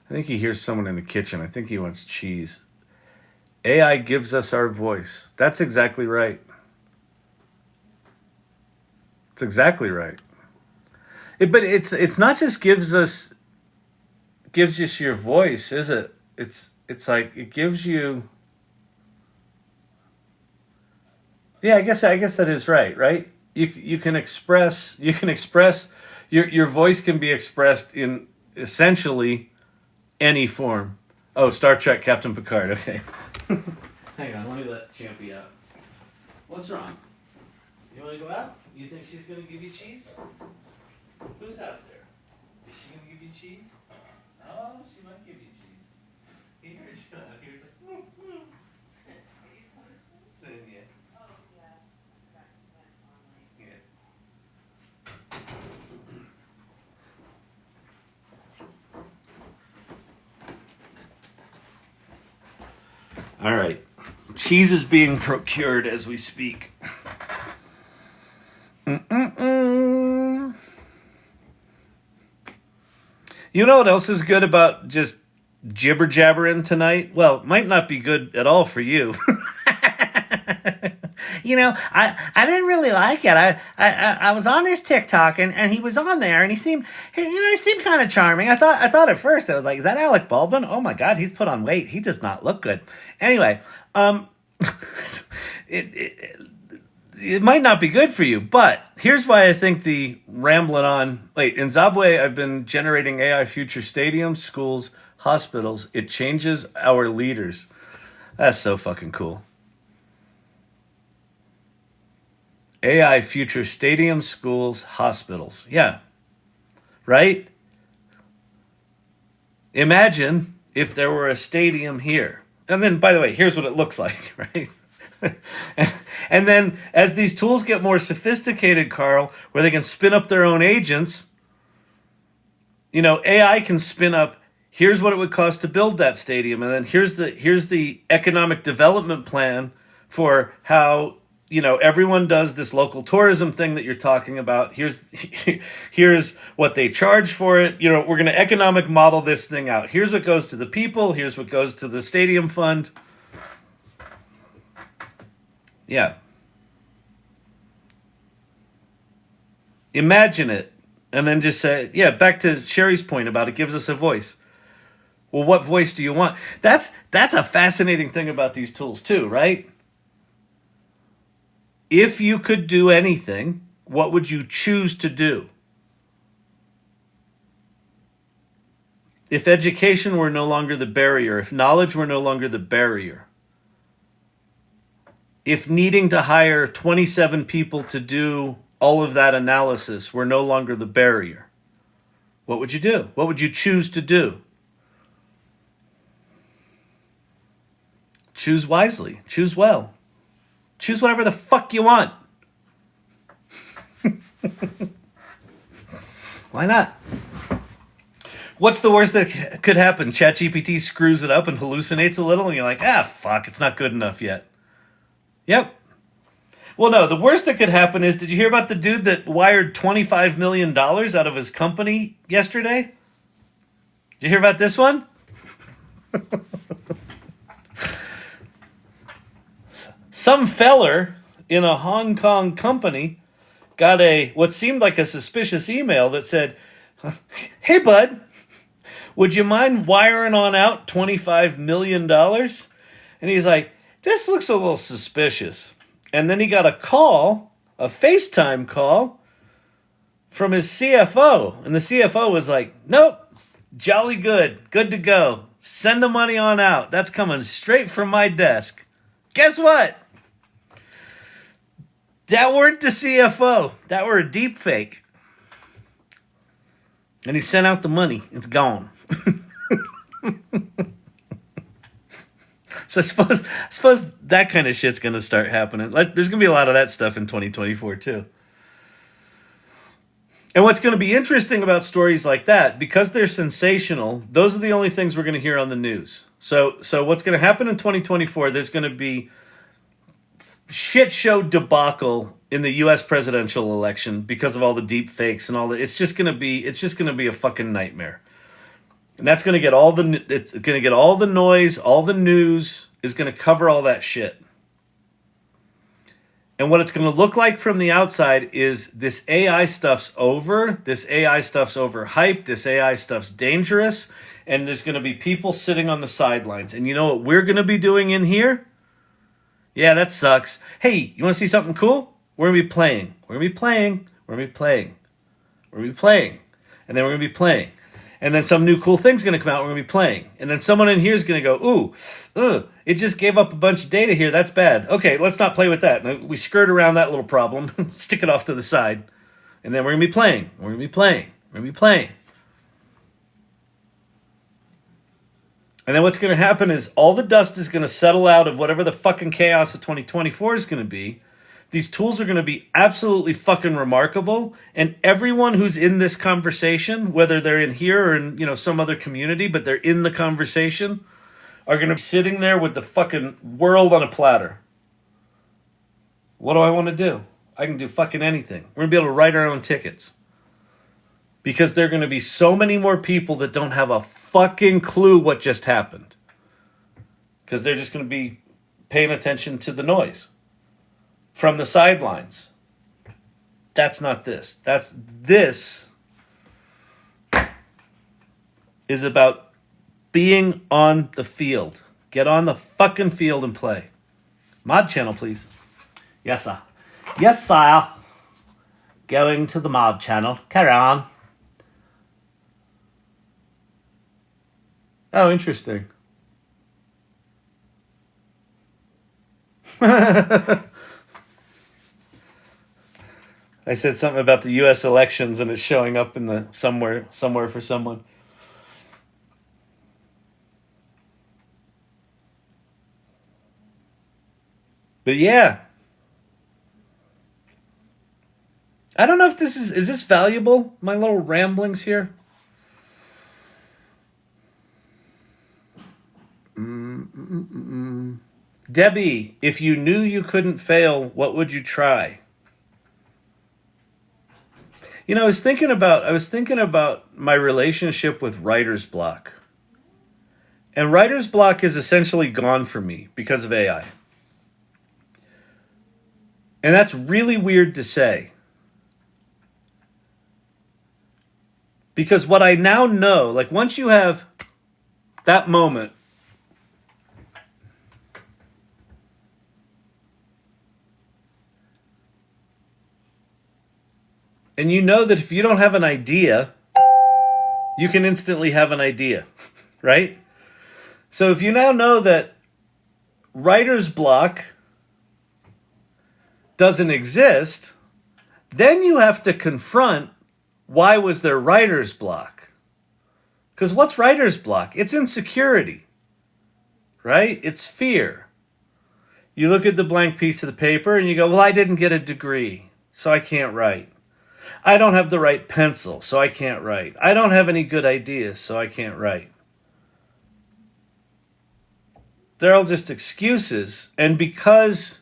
think he hears someone in the kitchen. I think he wants cheese. AI gives us our voice. That's exactly right. It's exactly right. But it's not just gives us your voice, is it? It's like it gives you. Yeah, I guess that is right? You can express your voice can be expressed in essentially any form. Oh, Star Trek Captain Picard. Okay. Hang on, let me let Champy out. What's wrong? You want to go out? You think she's going to give you cheese? Who's out there? Is she going to give you cheese? Oh, she might give you cheese. Here's like, saying yeah. Yeah. All right. Cheese is being procured as we speak. You know what else is good about just jibber jabbering tonight? Well, it might not be good at all for you. You know, I didn't really like it. I was on his TikTok and he was on there and he seemed kind of charming. I thought at first I was like, is that Alec Baldwin? Oh my God, he's put on weight. He does not look good. Anyway, it might not be good for you, but here's why I think the rambling on. Wait, in Zimbabwe, I've been generating AI future stadiums, schools, hospitals. It changes our leaders. That's so fucking cool. AI future stadiums, schools, hospitals. Yeah. Right? Imagine if there were a stadium here. And then, by the way, here's what it looks like, right? And then as these tools get more sophisticated, Carl, where they can spin up their own agents, you know, AI can spin up, here's what it would cost to build that stadium. And then here's the economic development plan for how, you know, everyone does this local tourism thing that you're talking about. Here's what they charge for it. You know, we're going to economic model this thing out. Here's what goes to the people. Here's what goes to the stadium fund. Yeah. Imagine it. And then just say, yeah, back to Sherry's point about it gives us a voice. Well, what voice do you want? That's a fascinating thing about these tools too, right? If you could do anything, what would you choose to do? If education were no longer the barrier, if knowledge were no longer the barrier, if needing to hire 27 people to do all of that analysis were no longer the barrier, what would you do? What would you choose to do? choose wisely. Choose well. Choose whatever the fuck you want. Why not? What's the worst that could happen? ChatGPT screws it up and hallucinates a little, and you're like, fuck, it's not good enough yet. Yep. Well, no, the worst that could happen is, did you hear about the dude that wired $25 million out of his company yesterday? Did you hear about this one? Some feller in a Hong Kong company got what seemed like a suspicious email that said, "Hey, bud, would you mind wiring on out $25 million?" And he's like, "This looks a little suspicious." And then he got a call, a FaceTime call from his CFO. And the CFO was like, "Nope, jolly good, good to go. Send the money on out. That's coming straight from my desk." Guess what? That weren't the CFO. That were a deep fake. And he sent out the money. It's gone. So I suppose that kind of shit's going to start happening. There's going to be a lot of that stuff in 2024 too. And what's going to be interesting about stories like that, because they're sensational, those are the only things we're going to hear on the news. So what's going to happen in 2024, there's going to be shit show debacle in the U.S. presidential election because of all the deep fakes and all that. It's just going to be a fucking nightmare. And that's going to get all the noise, all the news is going to cover all that shit. And what it's going to look like from the outside is this AI stuff's over. This AI stuff's overhyped. This AI stuff's dangerous. And there's going to be people sitting on the sidelines. And you know what we're going to be doing in here? Yeah, that sucks. Hey, you want to see something cool? We're going to be playing. We're going to be playing. We're going to be playing. We're going to be playing. And then we're going to be playing. And then some new cool thing's going to come out. We're going to be playing. And then someone in here is going to go, it just gave up a bunch of data here. That's bad. Okay, let's not play with that. And we skirt around that little problem, stick it off to the side. And then we're going to be playing. We're going to be playing. We're going to be playing. And then what's going to happen is all the dust is going to settle out of whatever the fucking chaos of 2024 is going to be. These tools are going to be absolutely fucking remarkable. And everyone who's in this conversation, whether they're in here or in, some other community, but they're in the conversation, are going to be sitting there with the fucking world on a platter. What do I want to do? I can do fucking anything. We're going to be able to write our own tickets. Because there are going to be so many more people that don't have a fucking clue what just happened. Because they're just going to be paying attention to the noise from the sidelines. That's not this. This is about being on the field. Get on the fucking field and play. Mod channel, please. Yes, sir. Yes, sir. Going to the mod channel. Carry on. Oh, interesting. I said something about the U.S. elections and it's showing up in the somewhere for someone. But yeah. I don't know if is this valuable, my little ramblings here? Debbie, if you knew you couldn't fail, what would you try? I was thinking about my relationship with writer's block. And writer's block is essentially gone for me because of AI. And that's really weird to say. Because what I now know, once you have that moment, and you know that if you don't have an idea, you can instantly have an idea, right? So if you now know that writer's block doesn't exist, then you have to confront why was there writer's block? Because what's writer's block? It's insecurity, right? It's fear. You look at the blank piece of the paper and you go, well, I didn't get a degree, so I can't write. I don't have the right pencil, so I can't write. I don't have any good ideas, so I can't write. They're all just excuses. And because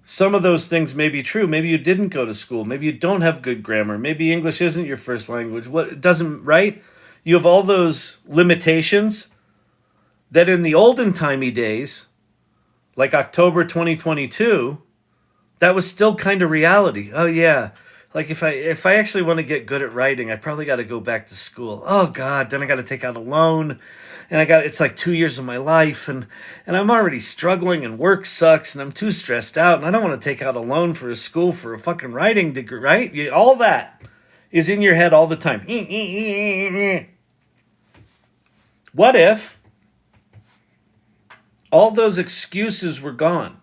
some of those things may be true, maybe you didn't go to school, maybe you don't have good grammar, maybe English isn't your first language, it doesn't, right? You have all those limitations that in the olden timey days, like October 2022, that was still kind of reality. Oh yeah, like if I actually want to get good at writing, I probably got to go back to school. Oh God, then I got to take out a loan, and it's like 2 years of my life, and I'm already struggling, and work sucks, and I'm too stressed out, and I don't want to take out a loan for a school for a fucking writing degree, right? All that is in your head all the time. What if all those excuses were gone?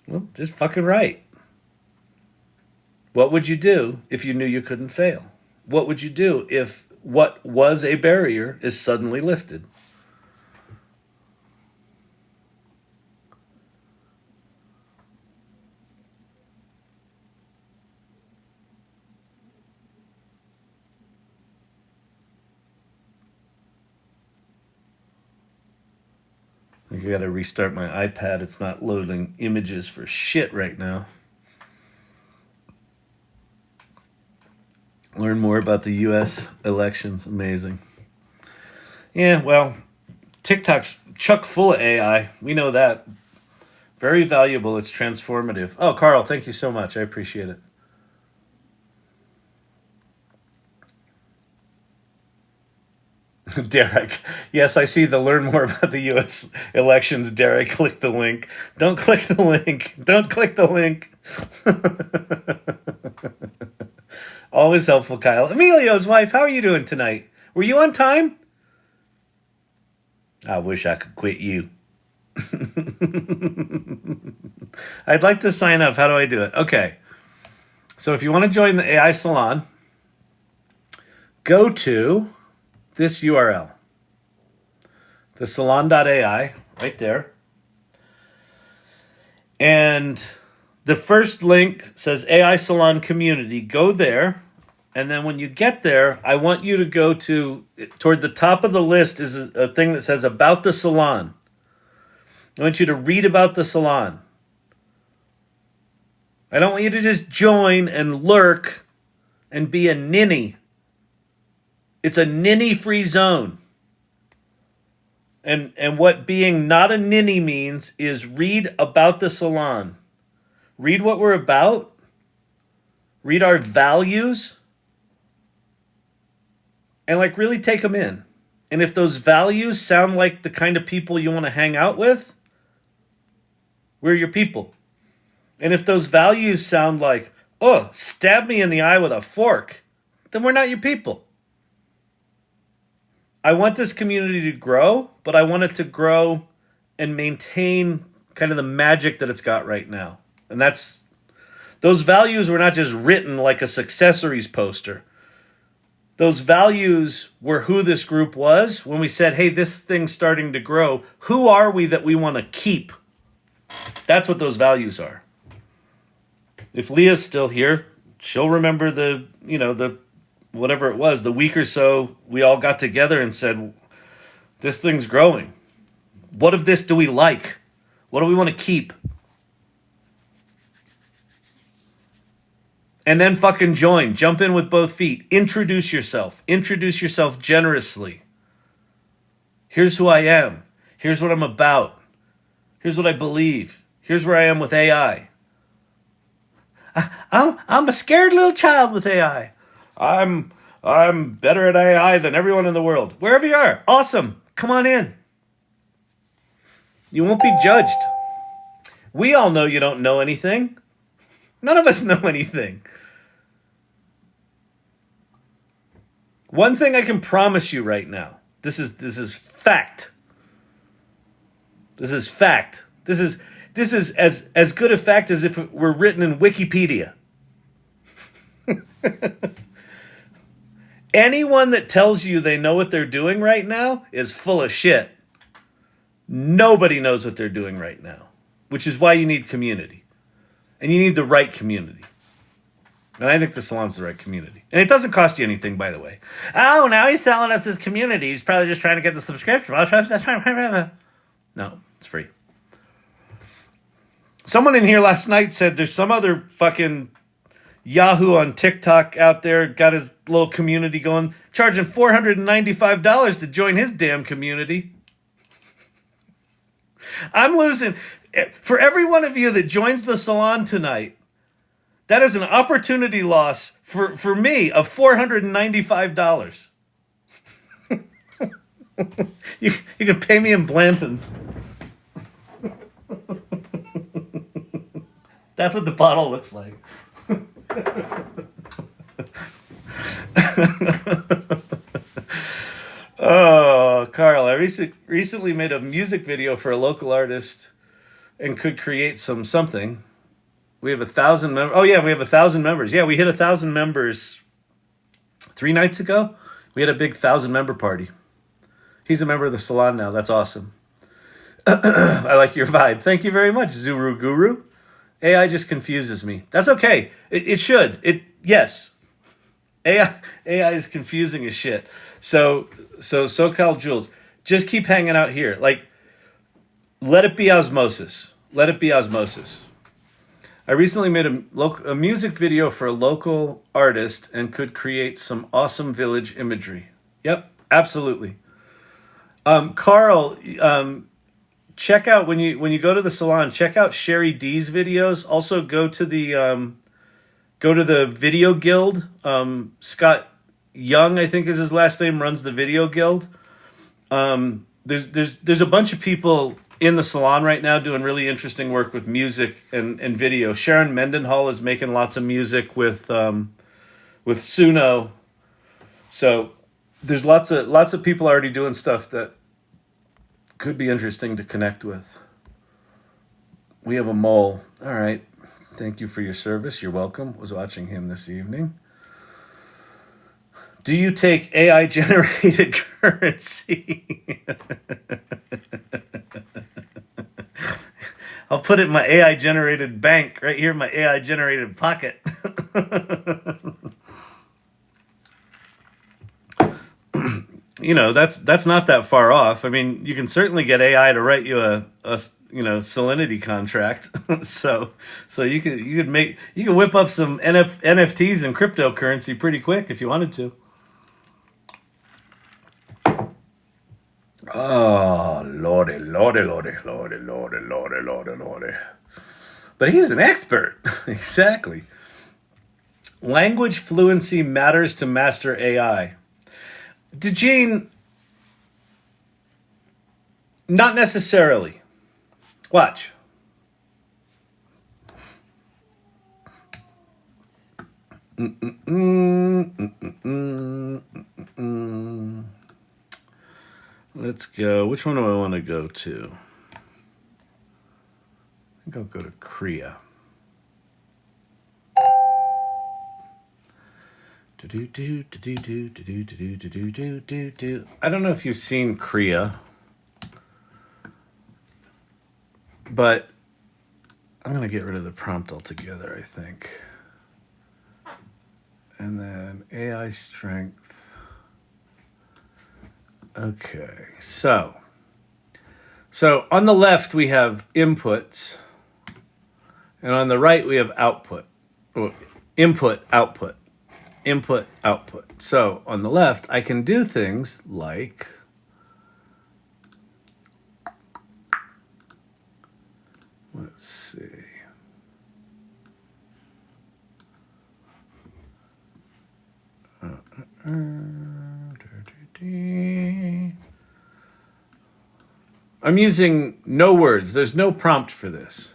Well, just fucking write. What would you do if you knew you couldn't fail? What would you do if what was a barrier is suddenly lifted? I think I gotta restart my iPad. It's not loading images for shit right now. Learn more about the US elections. Amazing. Yeah, well, TikTok's chock full of AI. We know that. Very valuable. It's transformative. Oh, Carl, thank you so much. I appreciate it. Derek, yes, I see the learn more about the U.S. elections. Derek, click the link. Don't click the link. Don't click the link. Always helpful, Kyle. Emilio's wife, how are you doing tonight? Were you on time? I wish I could quit you. I'd like to sign up. How do I do it? Okay. So if you want to join the AI Salon, go to this URL, the salon.ai, right there. And the first link says AI Salon Community. Go there. And then when you get there, I want you to go toward the top of the list is a thing that says About the Salon. I want you to read about the salon. I don't want you to just join and lurk and be a ninny. It's a ninny-free zone. And what being not a ninny means is read about the salon. Read what we're about. Read our values. And really take them in. And if those values sound like the kind of people you want to hang out with, we're your people. And if those values sound like, oh, stab me in the eye with a fork, then we're not your people. I want this community to grow, but I want it to grow and maintain kind of the magic that it's got right now. And those values were not just written like a successories poster. Those values were who this group was when we said, hey, this thing's starting to grow. Who are we that we want to keep? That's what those values are. If Leah's still here, she'll remember the whatever it was, the week or so, we all got together and said, this thing's growing. What of this do we like? What do we want to keep? And then fucking join. Jump in with both feet. Introduce yourself. Introduce yourself generously. Here's who I am. Here's what I'm about. Here's what I believe. Here's where I am with AI. I'm a scared little child with AI. I'm better at AI than everyone in the world. Wherever you are, awesome. Come on in. You won't be judged. We all know you don't know anything. None of us know anything. One thing I can promise you right now. This is fact. This is fact. This is as good a fact as if it were written in Wikipedia. Anyone that tells you they know what they're doing right now is full of shit. Nobody knows what they're doing right now, which is why you need community. And you need the right community. And I think the salon's the right community. And it doesn't cost you anything, by the way. Oh, now he's selling us his community. He's probably just trying to get the subscription. No, it's free. Someone in here last night said there's some other fucking Yahoo on TikTok out there, got his little community going, charging $495 to join his damn community. I'm losing. For every one of you that joins the salon tonight, that is an opportunity loss for me of $495. You can pay me in Blantons. That's what the bottle looks like. Oh, Carl, I recently made a music video for a local artist and could create something. We have 1,000 members. Oh, yeah, we have 1,000 members. Yeah, we hit 1,000 members 3 nights ago. We had a big 1,000-member party. He's a member of the salon now. That's awesome. I like your vibe. Thank you very much, Zuru Guru. AI just confuses me. That's okay. It should. Yes. AI is confusing as shit. So SoCal Jules, just keep hanging out here. Like, let it be osmosis. Let it be osmosis. I recently made a music video for a local artist and could create some awesome village imagery. Yep, absolutely. Carl, check out when you go to the salon, check out Sherry D's videos. Also go to the Video Guild. Scott Young, I think is his last name, runs the Video Guild. There's a bunch of people in the salon right now doing really interesting work with music and video. Sharon Mendenhall is making lots of music with Suno. So there's lots of people already doing stuff that could be interesting to connect with. We have a mole. All right. Thank you for your service. You're welcome. Was watching him this evening. Do you take AI-generated currency? I'll put it in my AI-generated bank right here in my AI-generated pocket. You know, that's not that far off. I mean, you can certainly get AI to write you a Salinity contract. so you can whip up some NFTs and cryptocurrency pretty quick if you wanted to. Oh, lordy. But he's an expert. Exactly. Language fluency matters to master AI. DeJean, not necessarily. Watch. Let's go. Which one do I want to go to? I think I'll go to Kriya. I don't know if you've seen Kriya, but I'm going to get rid of the prompt altogether, I think. And then AI strength. Okay, so on the left we have inputs, and on the right we have output. Input, output. Input, output. So on the left, I can do things like let's see. I'm using no words. There's no prompt for this.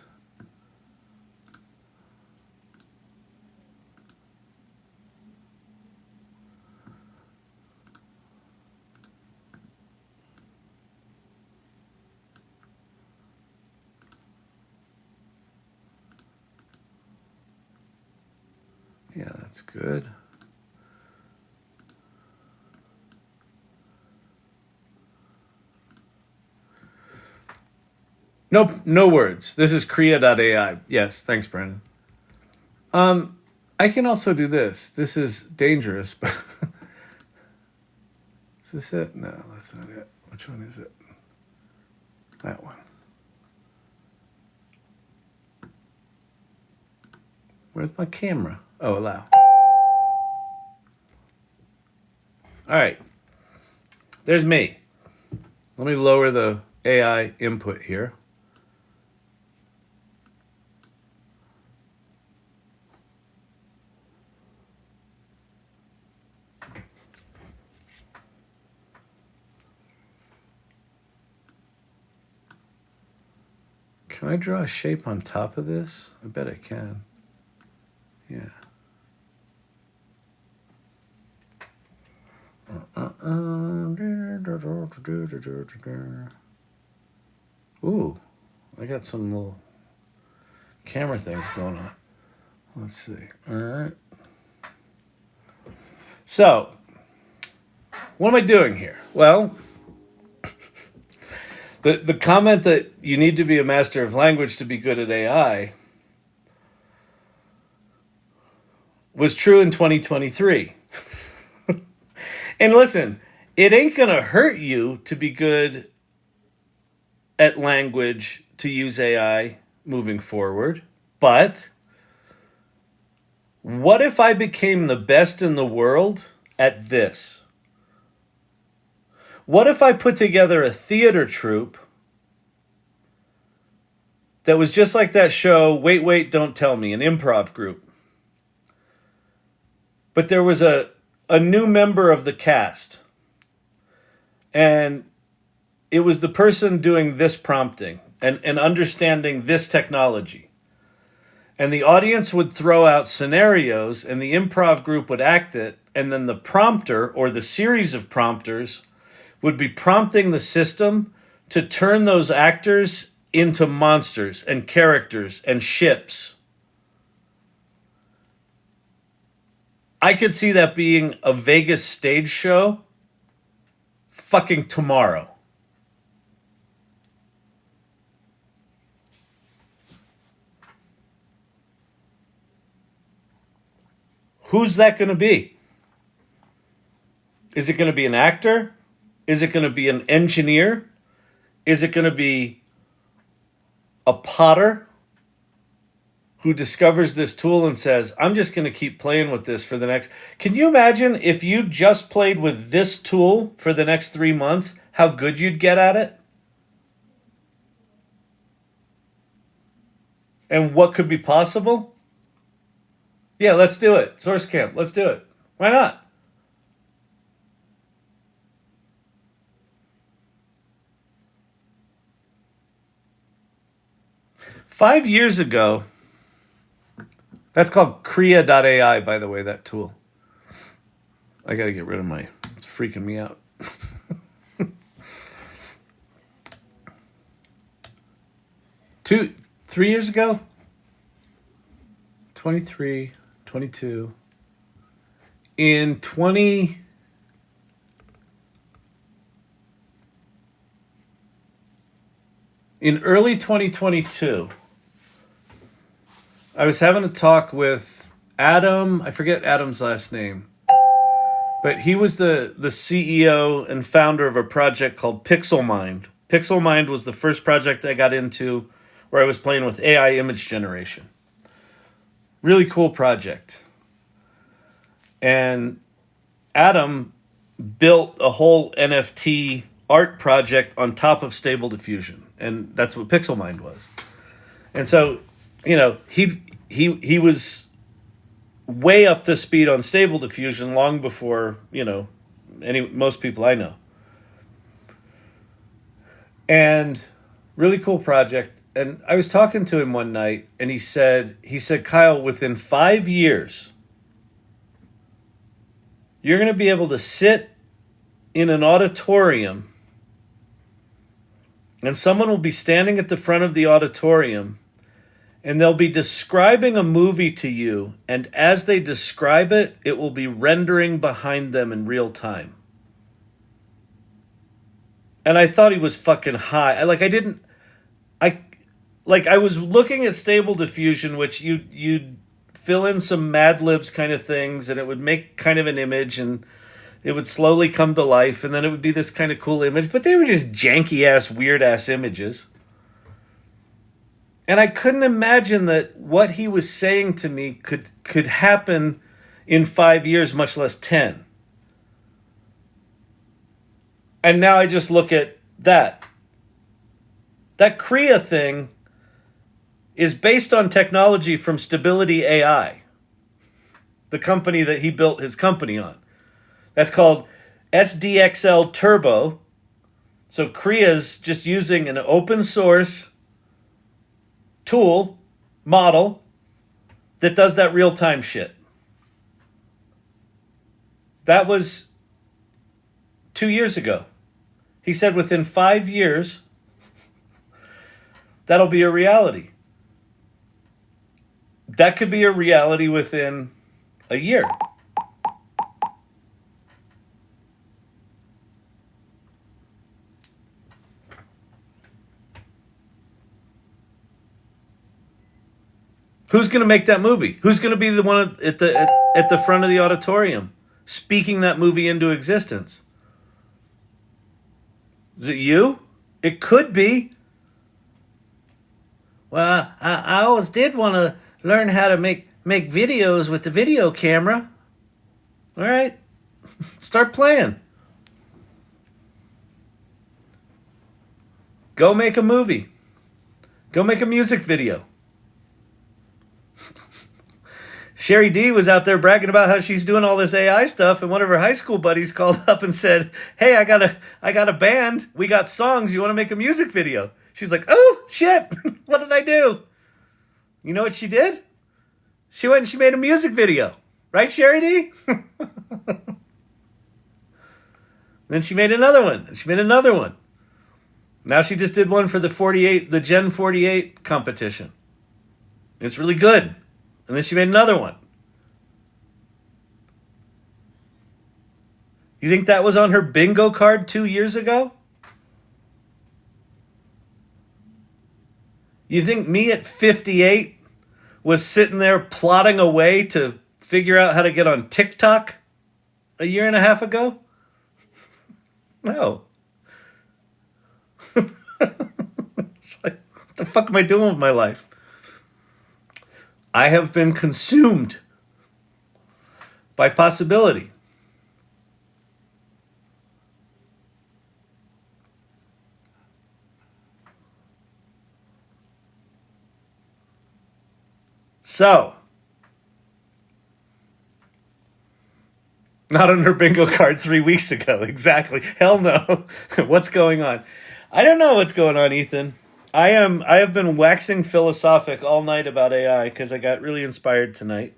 Yeah, that's good. Nope, no words. This is Krea.ai. Yes, thanks, Brandon. I can also do this. This is dangerous, but is this it? No, that's not it. Which one is it? That one. Where's my camera? Oh, allow. All right. There's me. Let me lower the AI input here. Can I draw a shape on top of this? I bet I can. Yeah. Ooh, I got some little camera things going on. Let's see. All right. So, what am I doing here? Well, the comment that you need to be a master of language to be good at AI was true in 2023. And listen, it ain't going to hurt you to be good at language to use AI moving forward. But what if I became the best in the world at this? What if I put together a theater troupe that was just like that show, Wait, Wait, Don't Tell Me, an improv group? But there was a new member of the cast. And it was the person doing this prompting and understanding this technology. And the audience would throw out scenarios and the improv group would act it. And then the prompter or the series of prompters would be prompting the system to turn those actors into monsters and characters and ships. I could see that being a Vegas stage show fucking tomorrow. Who's that going to be? Is it going to be an actor? Is it going to be an engineer? Is it going to be a potter who discovers this tool and says, I'm just going to keep playing with this for the next... Can you imagine if you just played with this tool for the next 3 months, how good you'd get at it? And what could be possible? Yeah, let's do it. Source Camp, let's do it. Why not? Five years ago, that's called Krea.ai, by the way, that tool. I got to get rid of it's freaking me out. 3 years ago? 23, 22. In early 2022, I was having a talk with Adam. I forget Adam's last name, but he was the CEO and founder of a project called PixelMind. PixelMind was the first project I got into where I was playing with AI image generation. Really cool project. And Adam built a whole NFT art project on top of Stable Diffusion. And that's what PixelMind was. And so, he was way up to speed on Stable Diffusion long before, most people I know. And really cool project. And I was talking to him one night and he said, Kyle, within 5 years, you're going to be able to sit in an auditorium and someone will be standing at the front of the auditorium and they'll be describing a movie to you. And as they describe it, it will be rendering behind them in real time. And I thought he was fucking high. I was looking at Stable Diffusion, which you'd fill in some Mad Libs kind of things, and it would make kind of an image, and it would slowly come to life, and then it would be this kind of cool image, but they were just janky ass, weird ass images. And I couldn't imagine that what he was saying to me could happen in 5 years, much less 10. And now I just look at that. That Kriya thing is based on technology from Stability AI, the company that he built his company on. That's called SDXL Turbo. So Kriya's just using an open source tool, model, that does that real-time shit. That was 2 years ago. He said within 5 years, that'll be a reality. That could be a reality within a year. Who's going to make that movie? Who's going to be the one at the front of the auditorium speaking that movie into existence? Is it you? It could be. Well, I always did want to learn how to make videos with the video camera. All right. Start playing. Go make a movie. Go make a music video. Sherry D was out there bragging about how she's doing all this AI stuff, and one of her high school buddies called up and said, "Hey, I got a band. We got songs. You want to make a music video?" She's like, "Oh shit! What did I do?" You know what she did? She went and she made a music video, right, Sherry D? Then she made another one. And she made another one. Now she just did one for the Gen 48 competition. It's really good. And then she made another one. You think that was on her bingo card 2 years ago? You think me at 58 was sitting there plotting a way to figure out how to get on TikTok a year and a half ago? No. It's like, what the fuck am I doing with my life? I have been consumed by possibility. So, not on her bingo card 3 weeks ago, exactly. Hell no. What's going on? I don't know what's going on, Ethan. I have been waxing philosophic all night about AI because I got really inspired tonight.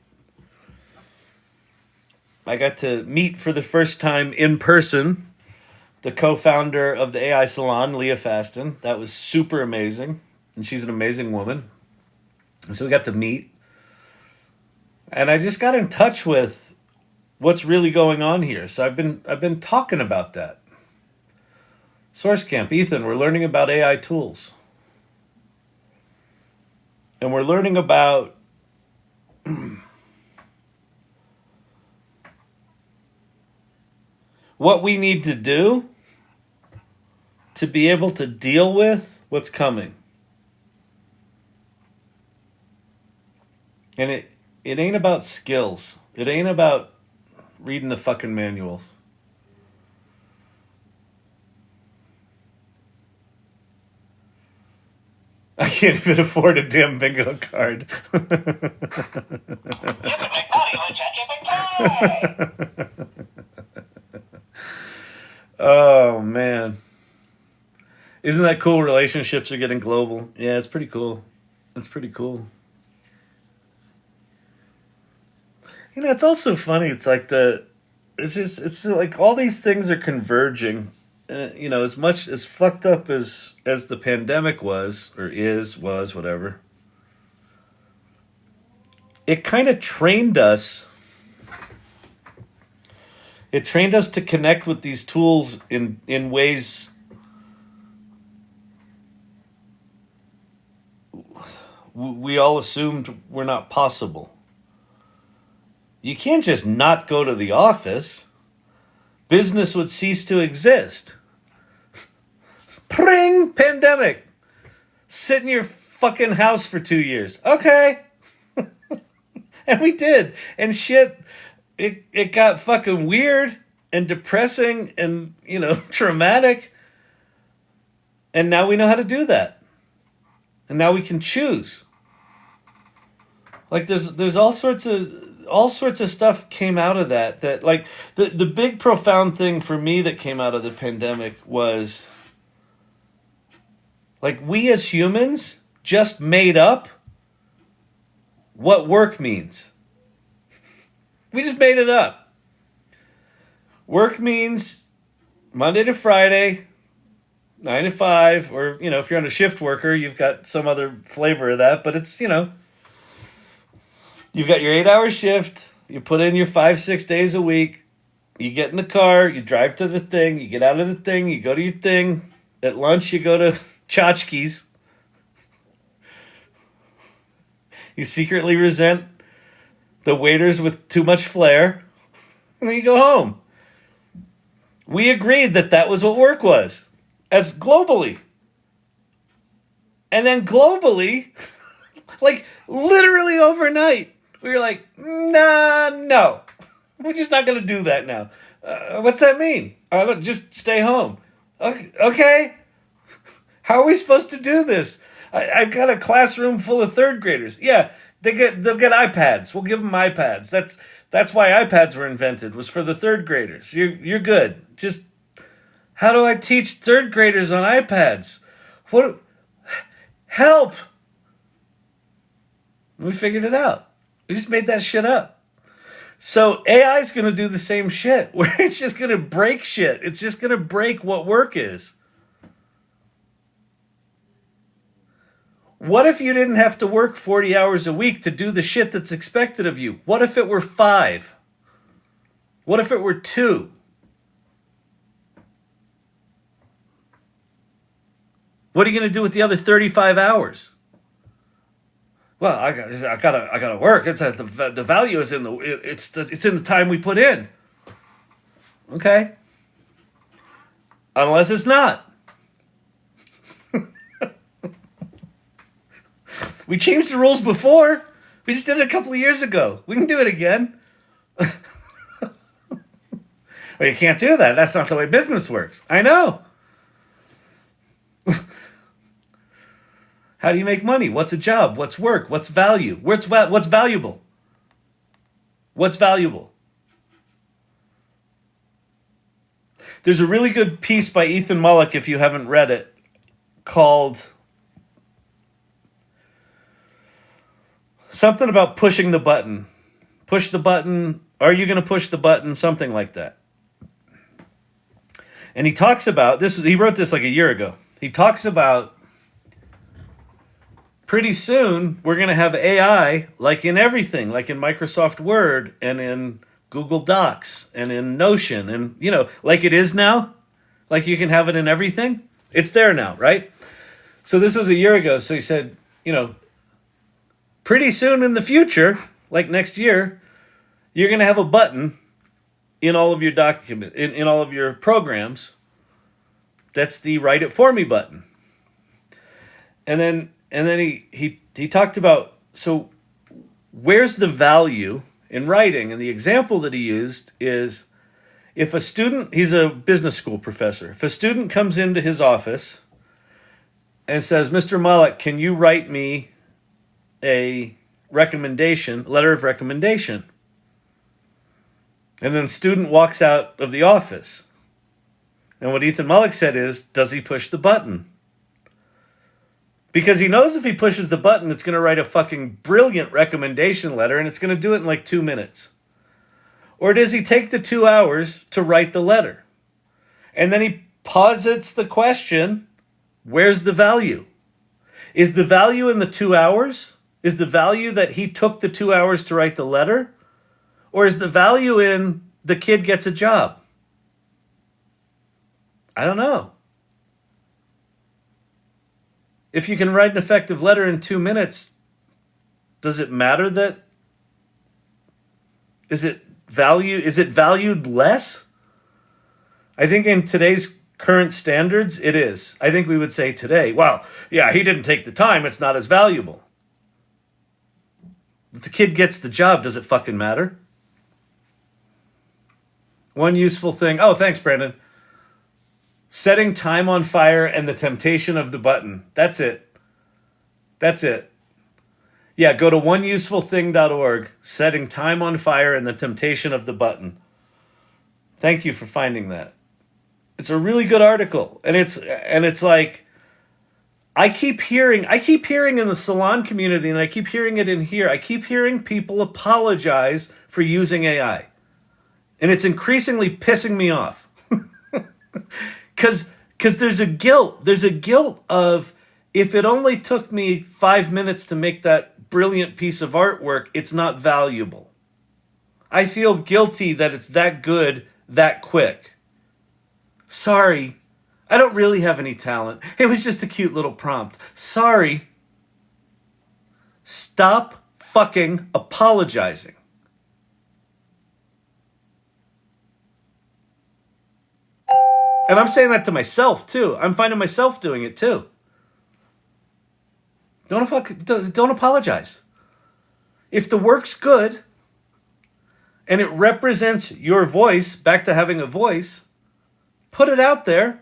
I got to meet for the first time in person the co-founder of the AI Salon, Leah Faston. That was super amazing. And she's an amazing woman. And so we got to meet. And I just got in touch with what's really going on here. So I've been talking about that. Source Camp, Ethan, we're learning about AI tools. And we're learning about what we need to do to be able to deal with what's coming. And it ain't about skills. It ain't about reading the fucking manuals. I can't even afford a damn bingo card. You can make money with Chat-GPT! Oh, man. Isn't that cool? Relationships are getting global. Yeah, it's pretty cool. It's pretty cool. You know, it's also funny. It's like it's like all these things are converging. You know, as much as fucked up as the pandemic was, or was, whatever, it kind of trained us. It trained us to connect with these tools in ways we all assumed were not possible. You can't just not go to the office. Business would cease to exist. Pring! Pandemic. Sit in your fucking house for 2 years. Okay. And we did. And shit, it got fucking weird and depressing and, traumatic. And now we know how to do that. And now we can choose. Like there's all sorts of stuff came out of that like the big profound thing for me that came out of the pandemic was like we as humans just made up what work means. We just made it up. Work means Monday to Friday, 9 to 5, or, if you're on a shift worker, you've got some other flavor of that, but it's, you've got your 8-hour shift, you put in your 5-6 days a week, you get in the car, you drive to the thing, you get out of the thing, you go to your thing, at lunch you go to tchotchkes, you secretly resent the waiters with too much flair, and then you go home. We agreed that was what work was. As globally. And then globally, like literally overnight, we were like, nah, no. We're just not going to do that now. What's that mean? Just stay home. Okay. How are we supposed to do this? I've got a classroom full of third graders. Yeah, they'll get iPads. We'll give them iPads. That's why iPads were invented, was for the third graders. You're good. Just how do I teach third graders on iPads? What? Help! We figured it out. We just made that shit up. So AI is going to do the same shit, where it's just going to break shit. It's just going to break what work is. What if you didn't have to work 40 hours a week to do the shit that's expected of you? What if it were 5? What if it were 2? What are you going to do with the other 35 hours? Well, I gotta work. It's the value is in it's in the time we put in. Okay. Unless it's not. We changed the rules before. We just did it a couple of years ago. We can do it again. Well, you can't do that. That's not the way business works. I know. How do you make money? What's a job? What's work? What's value? What's valuable? What's valuable? There's a really good piece by Ethan Mullick, if you haven't read it, called something about pushing the button. Push the button. Are you going to push the button? Something like that. And he talks about this. He wrote this like a year ago. He talks about pretty soon we're going to have AI like in everything, like in Microsoft Word and in Google Docs and in Notion and, like it is now. Like you can have it in everything. It's there now, right? So this was a year ago. So he said, pretty soon in the future, like next year, you're going to have a button in all of your document, in all of your programs. That's the write it for me button. And then he talked about, so where's the value in writing? And the example that he used is if a student, he's a business school professor, if a student comes into his office and says, Mr. Mullick, can you write me a letter of recommendation? And then the student walks out of the office. And what Ethan Mullick said is, does he push the button? Because he knows if he pushes the button, it's going to write a fucking brilliant recommendation letter and it's going to do it in like 2 minutes. Or does he take the 2 hours to write the letter? And then he posits the question, where's the value? Is the value in the 2 hours? Is the value that he took the 2 hours to write the letter? Or is the value in the kid gets a job? I don't know. If you can write an effective letter in 2 minutes, Does it matter that? Is it valued less? I think in today's current standards, it is. I think we would say today, well, yeah, he didn't take the time, it's not as valuable. If the kid gets the job, does it fucking matter? One useful thing. Oh, thanks, Brandon. Setting time on fire and the temptation of the button. That's it. That's it. Yeah, go to oneusefulthing.org. Setting time on fire and the temptation of the button. Thank you for finding that. It's a really good article. And it's like, I keep hearing in the salon community, and I keep hearing it in here, I keep hearing people apologize for using AI. And it's increasingly pissing me off. Because there's a guilt. There's a guilt of, if it only took me 5 minutes to make that brilliant piece of artwork, it's not valuable. I feel guilty that it's that good, that quick. Sorry, I don't really have any talent. It was just a cute little prompt. Sorry. Stop fucking apologizing. And I'm saying that to myself, too. I'm finding myself doing it, too. Don't apologize. If the work's good, and it represents your voice, back to having a voice, put it out there,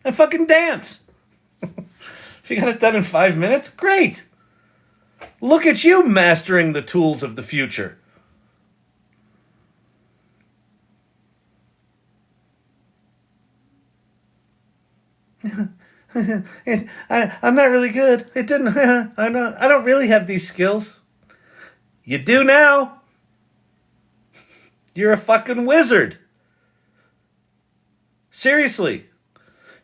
and fucking dance. If you got it done in 5 minutes, great. Look at you mastering the tools of the future. I'm not really good. It didn't. I don't really have these skills. You do now. You're a fucking wizard. Seriously.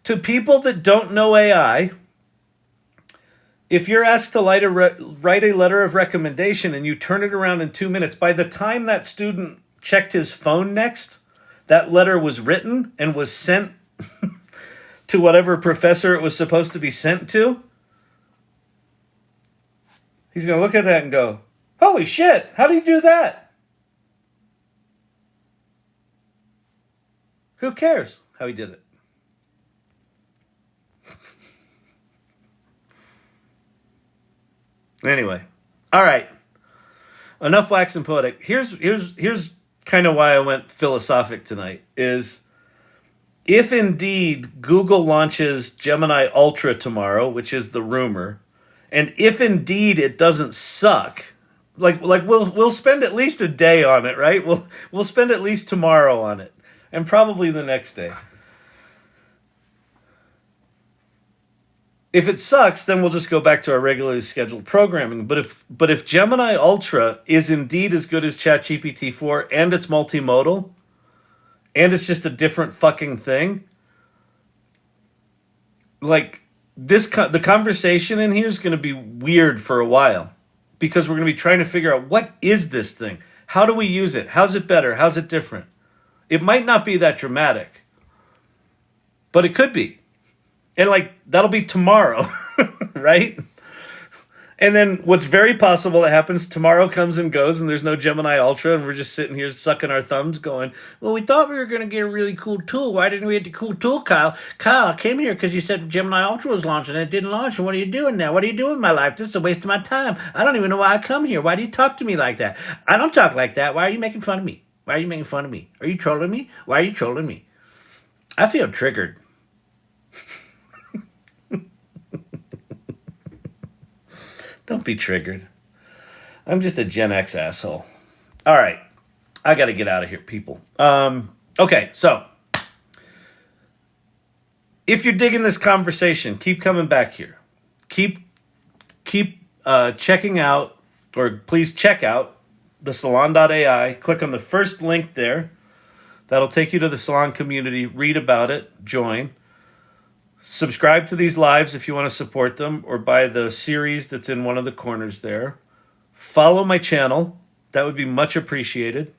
To people that don't know AI, if you're asked to write a letter of recommendation and you turn it around in 2 minutes, by the time that student checked his phone next, that letter was written and was sent to whatever professor it was supposed to be sent to. He's going to look at that and go, holy shit, how do you do that? Who cares how he did it? Anyway, all right. Enough waxing poetic. Here's kind of why I went philosophic tonight is, if indeed Google launches Gemini Ultra tomorrow, which is the rumor, and if indeed it doesn't suck, like we'll spend at least a day on it, right? We'll spend at least tomorrow on it, and probably the next day. If it sucks, then we'll just go back to our regularly scheduled programming. But if Gemini Ultra is indeed as good as ChatGPT-4 and it's multimodal, and it's just a different fucking thing, like the conversation in here is going to be weird for a while, because we're going to be trying to figure out, what is this thing? How do we use it? How's it better? How's it different? It might not be that dramatic, but it could be. And like, that'll be tomorrow, right? And then what's very possible that happens, tomorrow comes and goes and there's no Gemini Ultra and we're just sitting here sucking our thumbs going, well, we thought we were going to get a really cool tool. Why didn't we get the cool tool, Kyle? Kyle, I came here because you said Gemini Ultra was launching and it didn't launch. And what are you doing now? What are you doing with my life? This is a waste of my time. I don't even know why I come here. Why do you talk to me like that? I don't talk like that. Why are you making fun of me? Why are you making fun of me? Are you trolling me? Why are you trolling me? I feel triggered. Don't be triggered. I'm just a Gen X asshole. All right. I got to get out of here, people. Okay, so if you're digging this conversation, keep coming back here. Keep checking out, or please check out the salon.ai. Click on the first link there. That'll take you to the salon community. Read about it. Join. Subscribe to these lives if you want to support them, or buy the series that's in one of the corners there. Follow my channel. That would be much appreciated.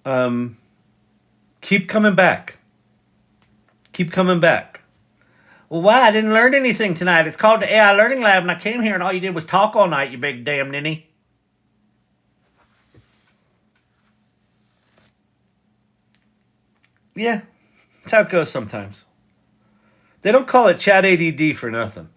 Keep coming back. Keep coming back. Well, why? I didn't learn anything tonight. It's called the AI Learning Lab, and I came here and all you did was talk all night, you big damn ninny. Yeah, that's how it goes sometimes. They don't call it Chat ADD for nothing.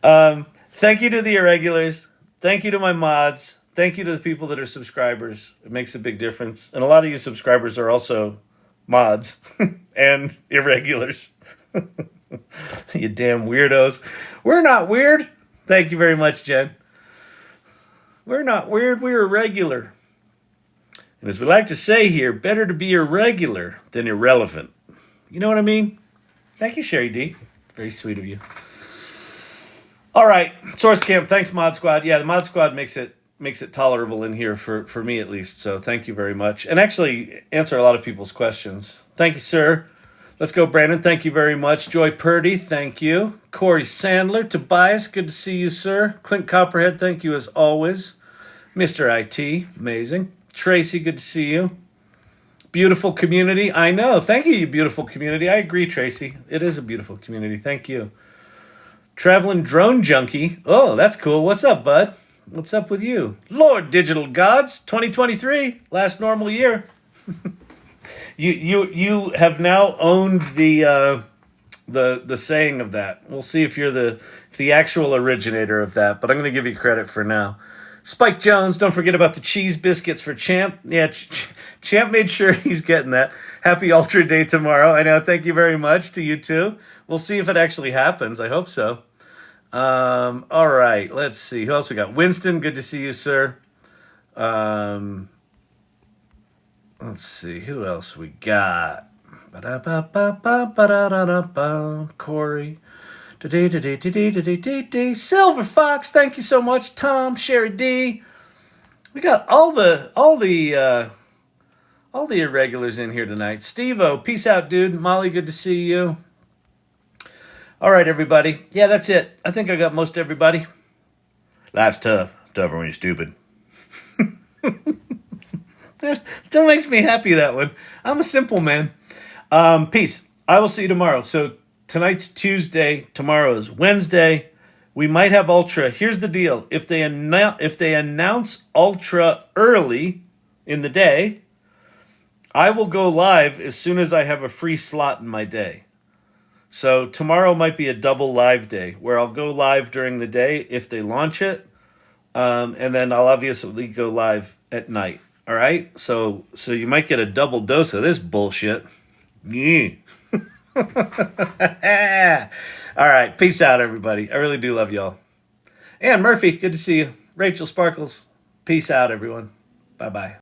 Thank you to the Irregulars. Thank you to my mods. Thank you to the people that are subscribers. It makes a big difference. And a lot of you subscribers are also mods and irregulars. You damn weirdos. We're not weird. Thank you very much, Jen. We're not weird. We're irregular. And as we like to say here, better to be irregular than irrelevant. You know what I mean? Thank you, Sherry D. Very sweet of you. All right, Source Camp. Thanks, Mod Squad. Yeah, the Mod Squad makes it tolerable in here for me at least. So thank you very much, and actually answer a lot of people's questions. Thank you, sir. Let's go, Brandon. Thank you very much. Joy Purdy. Thank you. Corey Sandler. Tobias. Good to see you, sir. Clint Copperhead. Thank you as always. Mr. IT. Amazing. Tracy. Good to see you. Beautiful community. I know. Thank you, you beautiful community. I agree, Tracy. It is a beautiful community. Thank you. Traveling Drone Junkie. Oh, that's cool. What's up, bud? What's up with you? Lord Digital Gods, 2023, last normal year. you have now owned the saying of that. We'll see if you're the actual originator of that, but I'm going to give you credit for now. Spike Jones, don't forget about the cheese biscuits for Champ. Yeah, Champ made sure he's getting that. Happy Ultra Day tomorrow. I know. Thank you very much to you too. We'll see if it actually happens. I hope so. All right. Let's see. Who else we got? Winston, good to see you, sir. Let's see. Who else we got? Corey. Silver Fox, thank you so much. Tom, Sherry D. We got all the irregulars in here tonight. Steve-O, peace out, dude. Molly, good to see you. All right, everybody. Yeah, that's it. I think I got most everybody. Life's tough. Tougher when you're stupid. That still makes me happy, that one. I'm a simple man. Peace. I will see you tomorrow. So tonight's Tuesday. Tomorrow is Wednesday. We might have Ultra. Here's the deal. If they announce Ultra early in the day, I will go live as soon as I have a free slot in my day. So tomorrow might be a double live day where I'll go live during the day if they launch it. And then I'll obviously go live at night. All right. So you might get a double dose of this bullshit. Yeah. All right. Peace out, everybody. I really do love y'all. Ann Murphy, good to see you. Rachel Sparkles, peace out, everyone. Bye-bye.